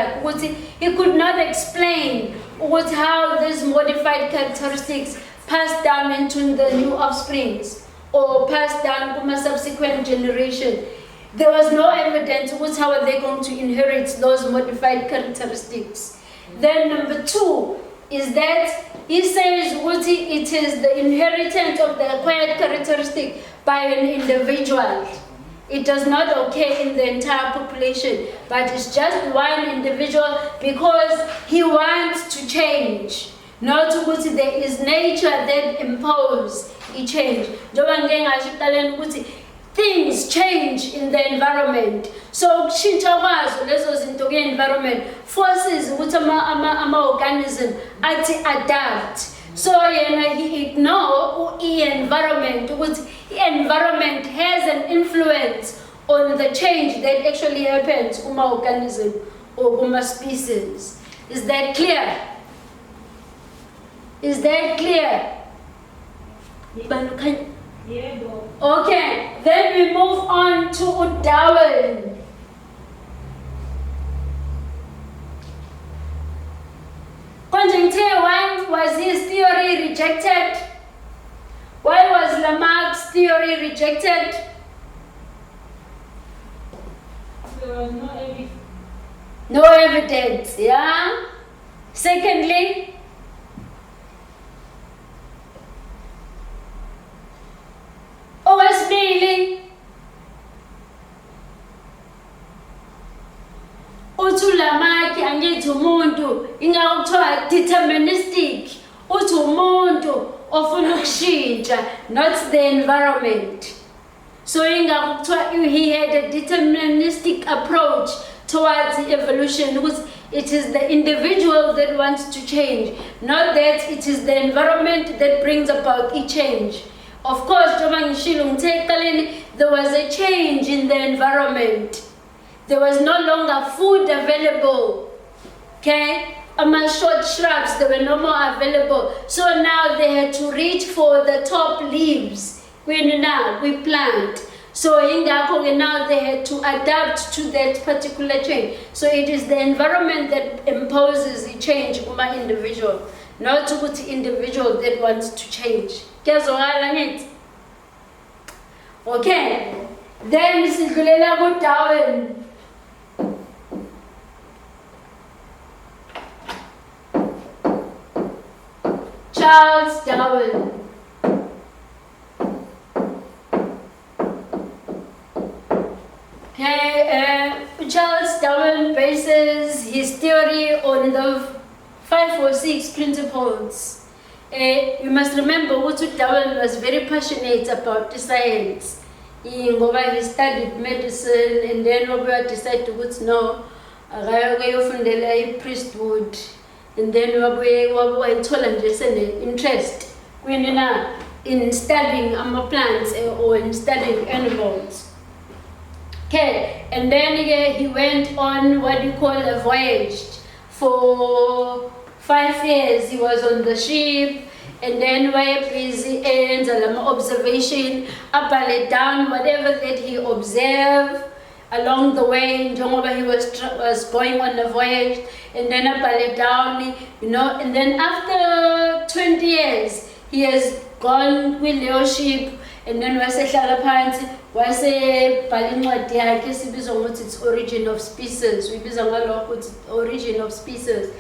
Speaker 1: He could not explain how these modified characteristics passed down into the new offsprings or passed down to a subsequent generation. There was no evidence how are they going to inherit those modified characteristics. Then number 2 is that he says it is the inheritance of the acquired characteristic by an individual. It does not occur in the entire population, but it's just one individual because he wants to change. Not ukuthi there is nature that impose a change. Things change in the environment. So kushintsha kwazo lezo zinto ke-environment forces ukuthi ama-organism athi adapt. So he ignore i-environment ukuthi i-environment has an influence on the change that actually happens kuma-organism or kuma-species. Is that clear? Is that clear?
Speaker 2: Yeah.
Speaker 1: Okay, then we move on to Darwin. Why was his theory rejected? Why was Lamarck's theory rejected?
Speaker 2: There was no evidence.
Speaker 1: No evidence, yeah? Secondly, okwesibili, uthi uLamarck angithi umuntu ingakuthiwa deterministic, uthi umuntu ofuna ukushintsha, not the environment. So ingakuthiwa he had a deterministic approach towards evolution, because It is the individual that wants to change, not that it is the environment that brings about a change. Of course, there was a change in the environment. There was no longer food available. Okay? Short shrubs, they were no more available. So now they had to reach for the top leaves. When now we plant. So in the now they had to adapt to that particular change. So it is the environment that imposes the change on my individual, not the individual that wants to change. Okay. Then sidlulela ku-Darwin. Charles Darwin. Charles Darwin bases his theory on the 5 or 6 principles. You must remember what Darwin was very passionate about the science. He studied medicine, and then we decided to no, priesthood, and then we interest in studying plants or in studying animals. Okay, and then he went on what you call a voyage. For 5 years he was on the ship, and then while busy ends observation, up and down whatever that he observed along the way. He was going on the voyage, and then up and down, and then after 20 years he has gone with the ship, and then it's origin of species. Origin of species.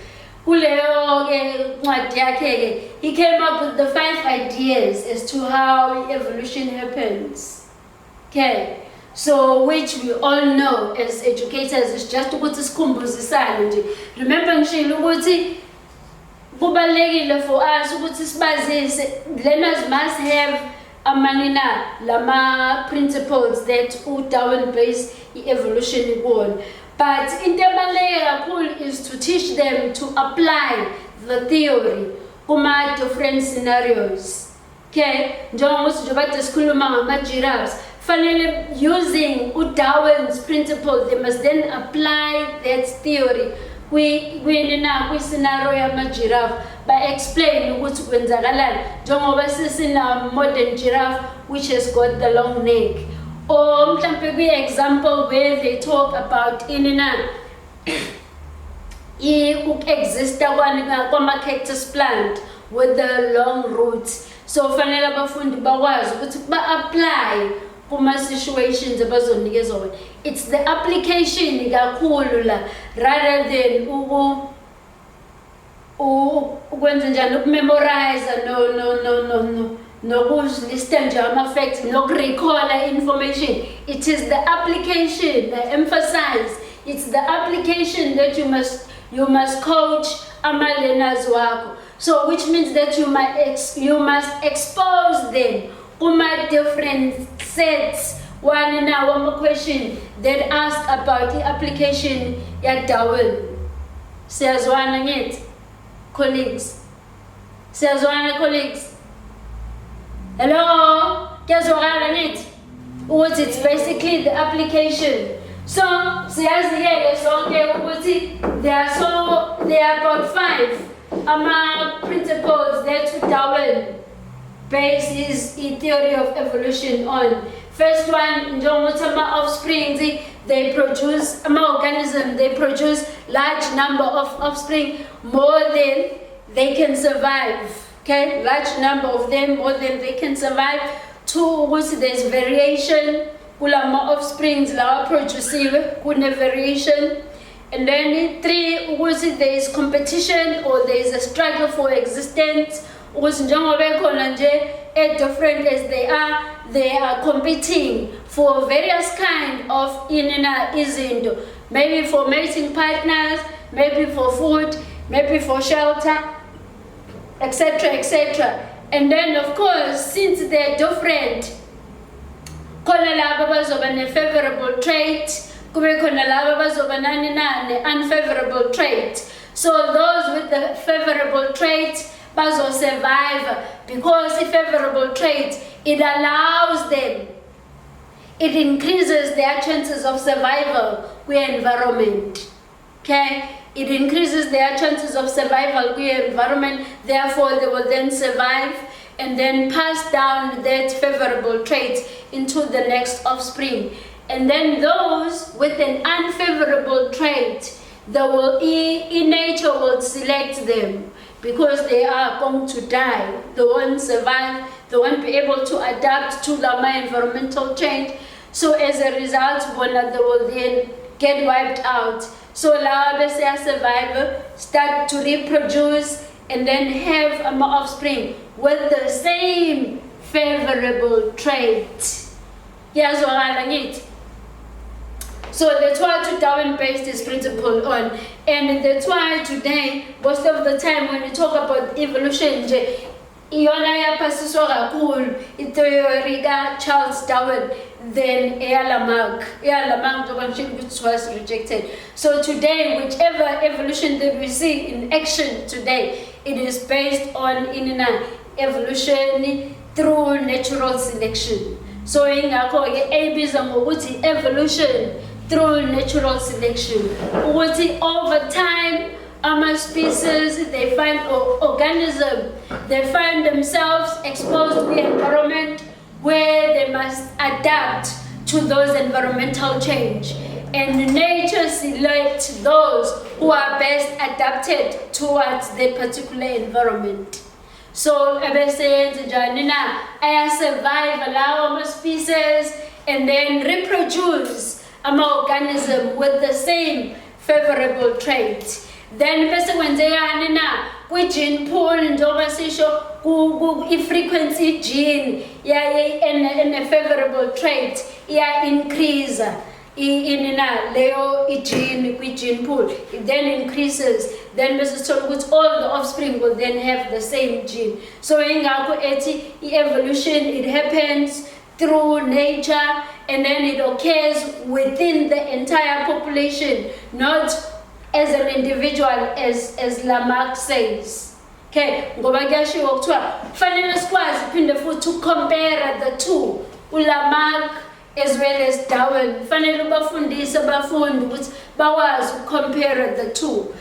Speaker 1: He came up with the 5 ideas as to how evolution happens. Okay, so which we all know as educators is just remember for us learners must have lama principles that Darwin based evolution on. But in the is to teach them to apply the theory kuma different scenarios. Okay, giraffes. Finally, using Darwin's principle, they must then apply that theory. We scenario giraffe by explaining what's going on. A modern giraffe which has got the long neck. Or example where they talk about exist one cactus plant with the long roots. So finally apply situations. It's the application rather than memorize no listen facts, no recall information. It is the application, I emphasize, it's the application that you must coach learners wako. So which means that you must expose them different sets. One more question that ask about the application ya Darwin. Siyazwana ngithi colleagues. Siyazwana colleagues. Hello? It's basically the application. So there are about 5 principles that Darwin based his theory of evolution on. First one, offspring, they produce organism, they produce large number of offspring, more than they can survive. Okay, large number of them, more than they can survive. 2, there's variation. More offsprings, producing variation. And then 3, there is competition or there is a struggle for existence. Different as they are competing for various kind of maybe for mating partners, maybe for food, maybe for shelter, etc., etc. And then of course, since they're different, a favorable trait, kube khona laba bazoba nani unfavorable trait. So those with the favorable trait bazo survive, because the favorable trait, it allows them, it increases their chances of survival with environment. Okay? It increases their chances of survival with environment, therefore they will then survive and then pass down that favorable trait into the next offspring. And then those with an unfavorable trait, they will, in nature will select them, because they are going to die. They won't survive, they won't be able to adapt to the environmental change. So as a result, they will then get wiped out. So they survive, start to reproduce, and then have an offspring with the same favorable trait. Yes, what so that's why Darwin based this principle on, and that's why today, most of the time when we talk about evolution, Charles Darwin, then Lamarck was rejected. So today, whichever evolution that we see in action today, it is based on evolution through natural selection. So in evolution through natural selection. Over time, species, they find organisms, they find themselves exposed to the environment where they must adapt to those environmental change. And nature selects those who are best adapted towards the particular environment. So, I survive, allow species, and then reproduce organism with the same favorable trait. Then when they are gene pool frequency gene and a favorable trait increase in gene pool, it then increases, then all the offspring will then have the same gene. So evolution, it happens through nature, and then it occurs within the entire population, not as an individual, as Lamarck says. Okay, to compare the two, Lamarck as well as Darwin. Compare the two.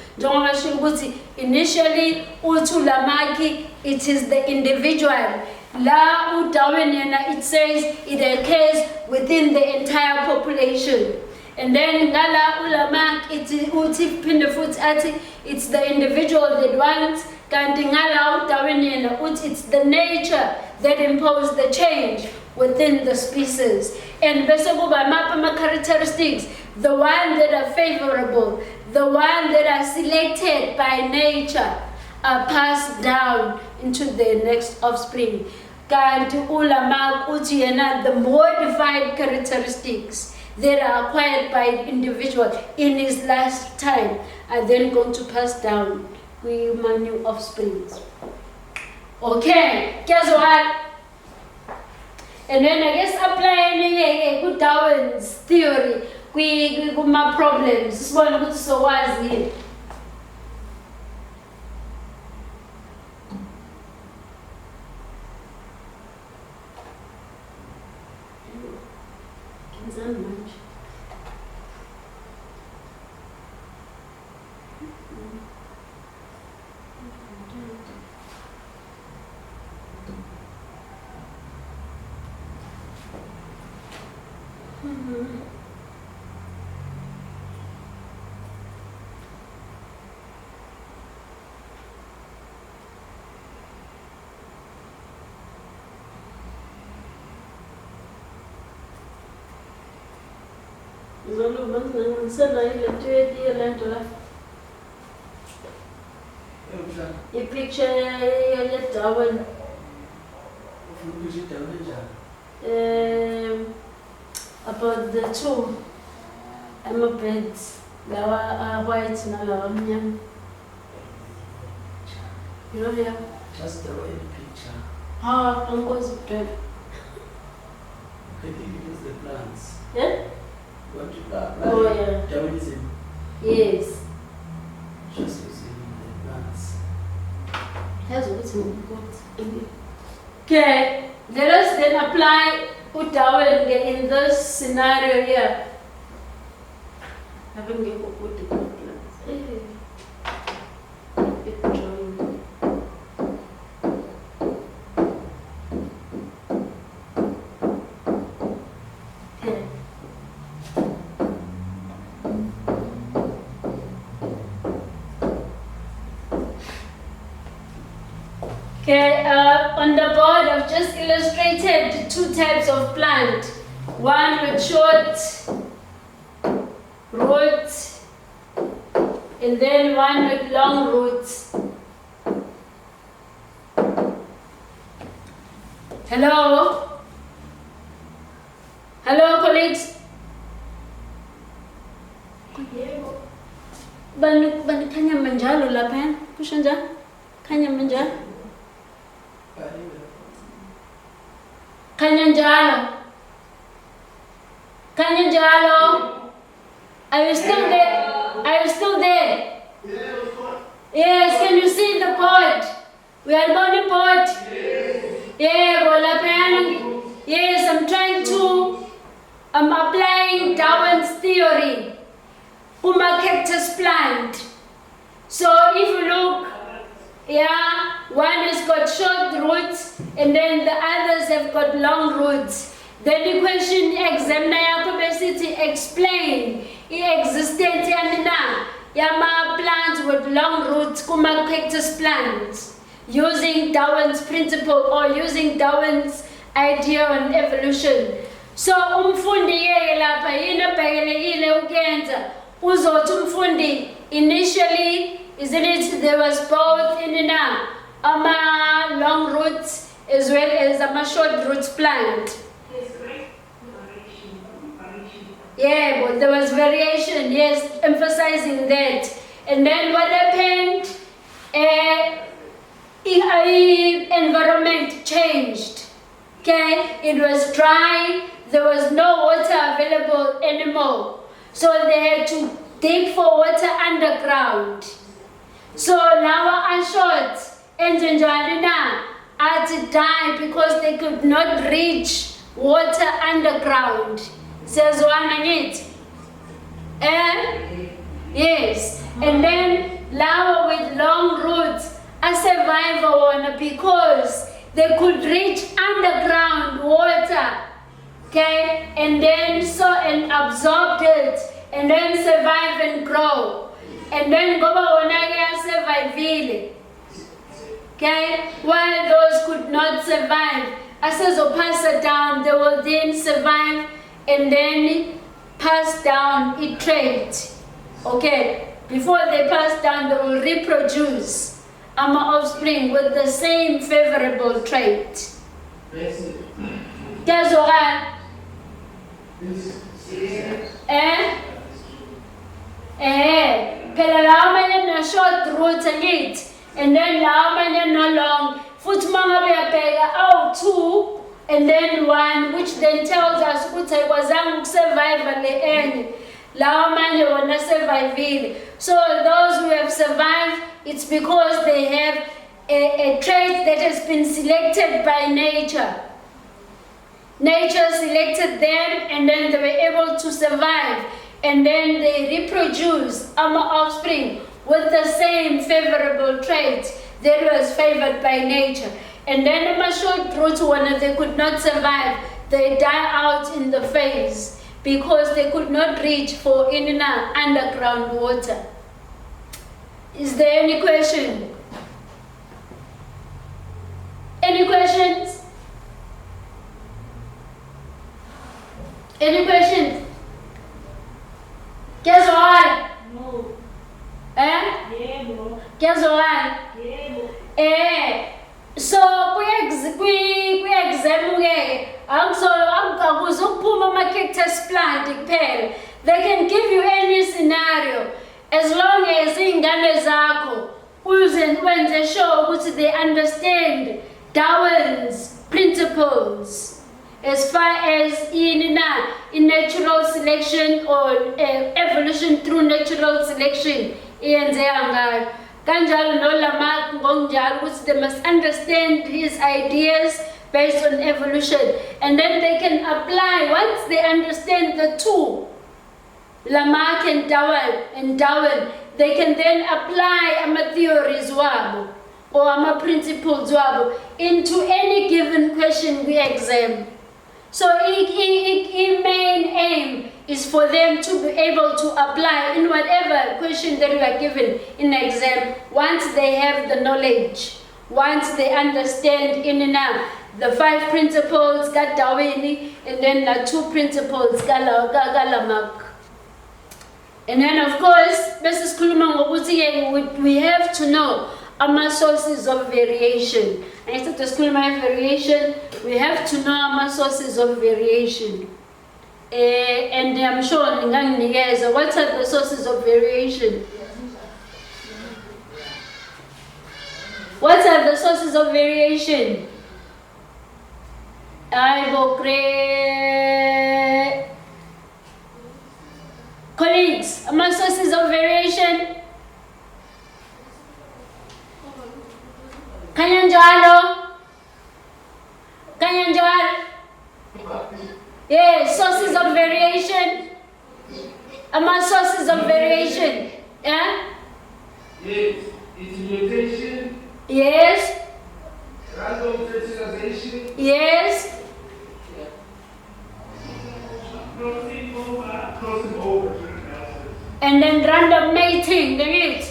Speaker 1: Initially, Lamarck, it is the individual. Darwin, it says it occurs within the entire population. And then Lamarck, it's the individual that wants. Darwin, it's the nature that imposes the change within the species. And characteristics, the ones that are favorable, the ones that are selected by nature, are passed down into the next offspring. The modified characteristics that are acquired by an individual in his lifetime are then going to pass down to human new offsprings. Okay, guess what? And then I guess applying good Darwin's theory, we my problems. This one is so wise here. A picture Darwin. About the two beds, white and young. You know, yeah.
Speaker 3: Just the right picture.
Speaker 1: How was it?
Speaker 3: I think it is the plants.
Speaker 1: Yeah?
Speaker 3: What you got?
Speaker 1: Oh, Okay, let us then apply Darwin in this scenario here. Haven't given a good Okay, on the board I've just illustrated two types of plant. One with short roots and then one with long roots. Hello? Hello colleagues? Bani kanya manjalo lapha? Kusho njani? Kanya manjalo? Kanyanjalo. Are you still there? Are you still there? Yes, can you see the pod? We are on the pod. Yes, I'm trying to, I'm applying Darwin's theory. Uma cactus plant. So if you look, one has got short roots and then the others have got long roots. Then the question examiner yakho besithi explain i-existence yama plants with long roots kuma cactus plants using Darwin's principle or using Darwin's idea on evolution. So umfundi yeke lapha yini abhekelekile ukuyenza uzothi umfundi initially, isn't it, there was both ama long roots as well as ama short roots plant. Yeah, but there was variation, yes, emphasizing that. And then what happened? Environment changed. Okay, it was dry, there was no water available anymore. So they had to dig for water underground. So now are short and had to die because they could not reach water underground. Says one on it. Yes. And then lava with long roots a survivor one because they could reach underground water. Okay? And then and absorbed it and then survive and grow. And then go survive. Okay? While those could not survive, as they pass it down, they will then survive and then pass down a trait. Okay? Before they pass down, they will reproduce our offspring with the same favorable trait. Guess what? Phela lawo manje na short roots angithi and then lawo manje no long futhi mangabe uyabheka two and then one, which then tells us ukuthi ayikwazanga ukusurvive le enye lawo manje wona survivile. So those who have survived, it's because they have a trait that has been selected by nature. Nature selected them and then they were able to survive. And then they reproduce our offspring with the same favorable traits that was favored by nature. And then the short roots, when they could not survive, they die out in the phase because they could not reach for underground water. Is there any question? Any questions? Any questions? Guess what?
Speaker 2: No.
Speaker 1: Yeah,
Speaker 2: bro.
Speaker 1: Guess what?
Speaker 2: Yeah, bro.
Speaker 1: So kwi-exam akuzukuphuma ama-cactus plant kuphela. They can give you any scenario as long as iy'ngane zakho wenze sure ukuthi they understand Darwin's principles as far as in natural selection or evolution through natural selection iyenzeka ngayo. Kanjalo no Lamarck ngokunjalo ukuthi they must understand his ideas based on evolution. And then they can apply, once they understand the two, Lamarck and Darwin, they can then apply our theories wabo, or our principles wabo, into any given question we examine. So the main aim is for them to be able to apply in whatever question that we are given in the exam, once they have the knowledge, once they understand in and out the 5 principles, got Darwin, and then the 2 principles, Lamarck. And then of course, we have to know our sources of variation. And instead of school variation, we have to know our sources of variation. And I'm sure what are the sources of variation? What are the sources of variation? I will create colleagues, our sources of variation. Kanyanjalo. Yes, sources of variation. Among sources of variation. Yeah?
Speaker 4: Yes. It's mutation.
Speaker 1: Yes.
Speaker 4: Random fertilization.
Speaker 1: Yes.
Speaker 4: Crossing over.
Speaker 1: And then random mating, right?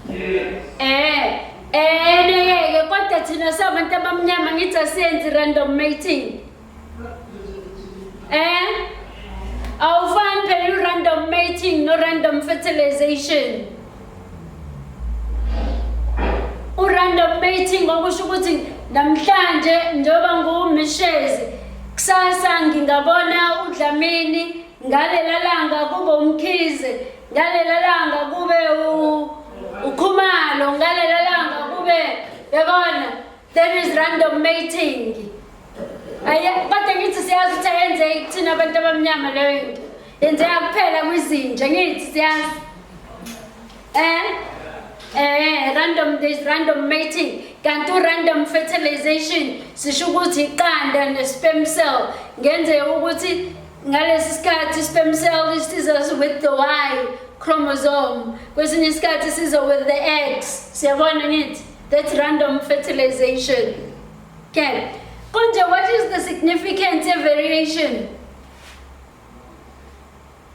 Speaker 4: Yes.
Speaker 1: Kodwa thina sabantu abamnyama ngithi asenzi random mating. Awufani phela random mating no random fertilization. Random mating ngokusho ukuthi namhlanje njoba nguMshezi kusasa ngingabona uDlamini, ngalela langa kube uMkhize, ngalela langa kube uKhumalo, ngalela langa kube yabona. That is random mating. Kodwa ngithi siyazi ukuthi ayenzeki kuthina abantu abamnyama leyo nto. Yenzeka kuphela kwizinja ngithi siyazi. There's random mating. Kanti random fertilization sisho ukuthi iqanda ne-sperm cell ngenze ukuthi ngalesi sikhathi sperm cell isiza with the Y chromosome, kwesinye isikhathi siza with the X. Siyabona ngithi? That's random fertilization. Okay. Konje, what is the significance of variation?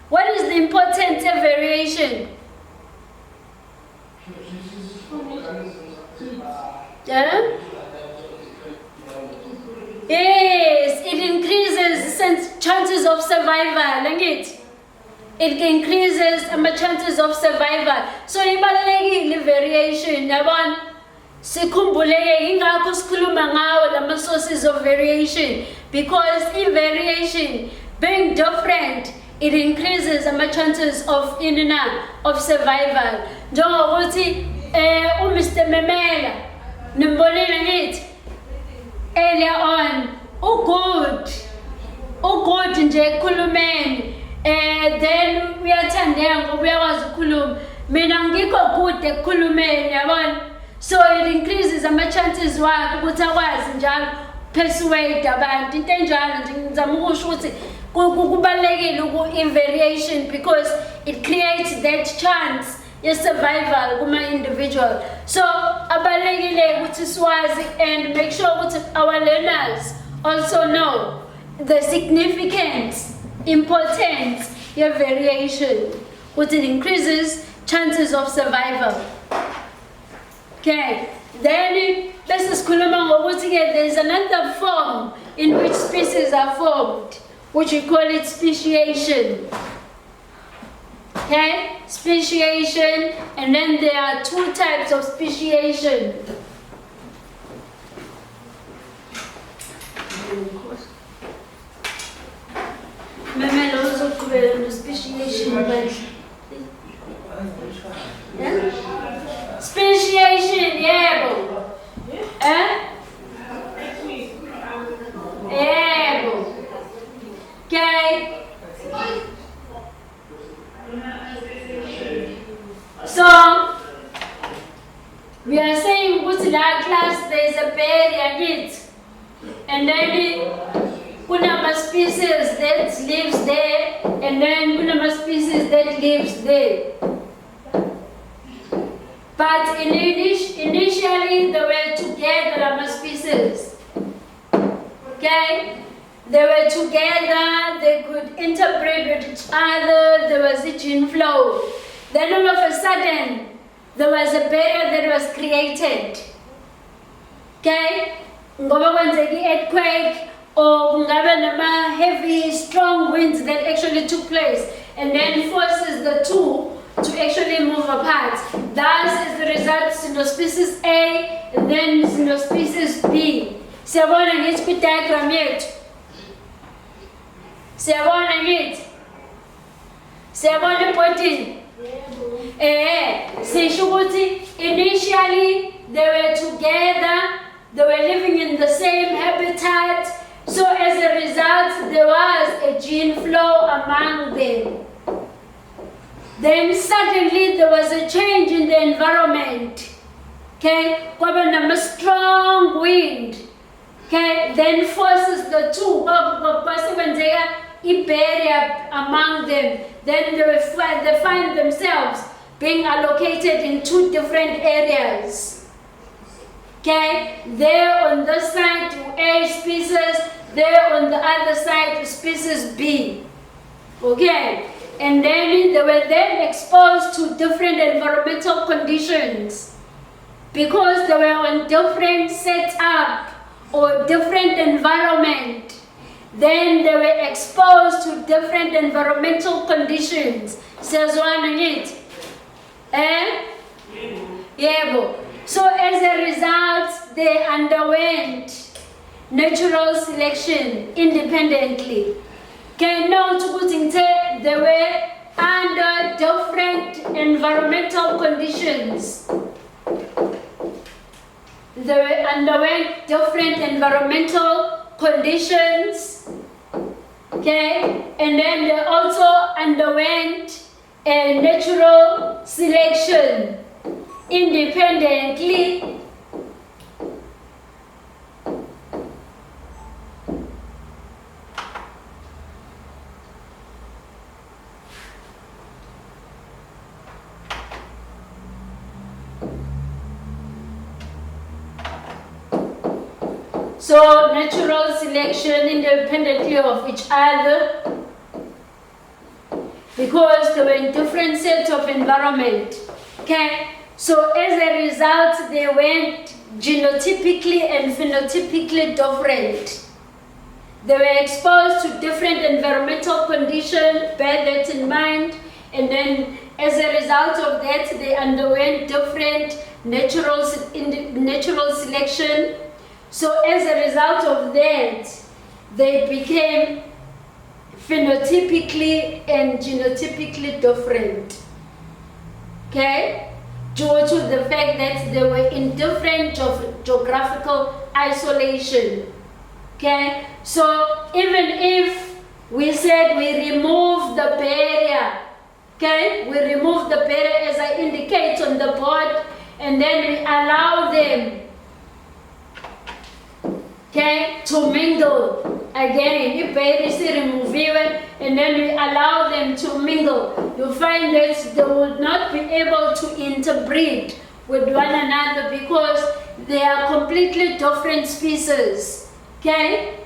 Speaker 1: What is the importance of variation? Yeah? Yes, it increases chances of survival. It increases chances of survival. So ibalulekile variation, yabona. Sikhumbule ingakho sikhuluma ngawo lama sources of variation, because in variation being different, it increases chances of of survival. Njengokuthi Mr. Memela nimbonile ngithi earlier on good nje ekhulumeni, then uyathandeka ngoba uyakwazi ukukhuluma. Mina ngikho good ekukhulumeni, yabona. So it increases chances wakhe ukuthi akwazi njalo persuade abantu. Into enjalo nje ngizama ukusho ukuthi kubalekile variation, because it creates that chance yes survival kuma individual. So abalekile ukuthi siwazi and make sure ukuthi our learners also know the significance, importance of variation, which it increases chances of survival. Okay, then this is there's another form in which species are formed, which we call it speciation. Okay, speciation, and then there are 2 types of speciation. Maybe also cover speciation, but yeah? Speciation, yeah. Yeah. Okay. So we are saying what's in our class there is a barrier. and then kunama species that lives there, and then kunama species that lives there. But initially they were together, species. Okay? They were together, they could interbreed with each other, there was a gene flow. Then all of a sudden, there was a barrier that was created. Okay? Ngoba kwenzeki earthquake or kungabe nama heavy, strong winds that actually took place and then forces the two to actually move apart. Thus, as the result, species A and then species B. Siyabona ngithi kwi-diagram yethu. Siyabona ngithi. Siyabona ibhodini. Sisho ukuthi initially they were together, they were living in the same habitat. So as a result, there was a gene flow among them. Then suddenly there was a change in the environment. Okay, kwaba nama strong wind. Okay, then forces the two a barrier among them. Then they find themselves being allocated in two different areas. Okay, there on this side A species, there on the other side species B. Okay. And then they were then exposed to different environmental conditions because they were on different setup or different environment. Then they were exposed to different environmental conditions. Says one it. Yebo. So as a result, they underwent natural selection independently. Okay, now they were under different environmental conditions. They underwent different environmental conditions. Okay, and then they also underwent a natural selection independently. So natural selection independently of each other because they were in different sets of environment. Okay, so as a result, they went genotypically and phenotypically different. They were exposed to different environmental conditions, bear that in mind, and then as a result of that, they underwent different natural selection. So as a result of that, they became phenotypically and genotypically different. Okay? Due to the fact that they were in different geographical isolation. Okay? So even if we said we remove the barrier, okay? We remove the barrier as I indicate on the board, and then we allow them, okay, to mingle. Again, if barrier is removed, and then we allow them to mingle, you find that they will not be able to interbreed with one another because they are completely different species. Okay?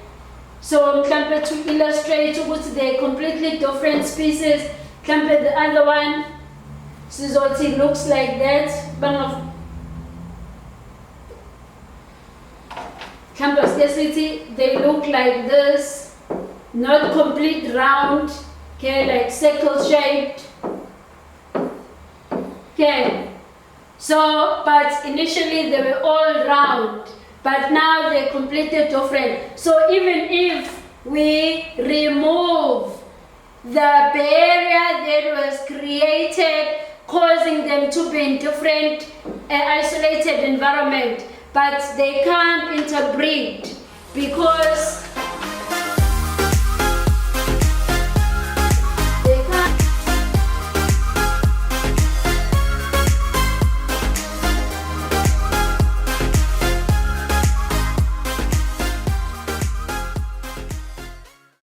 Speaker 1: So, to illustrate what they are completely different species, the other one, this is what it looks like that. Campus scarcity, they look like this, not complete round, okay, like circle shaped. Okay, so, but initially they were all round, but now they're completely different. So even if we remove the barrier that was created, causing them to be in different isolated environment, but they can't interbreed because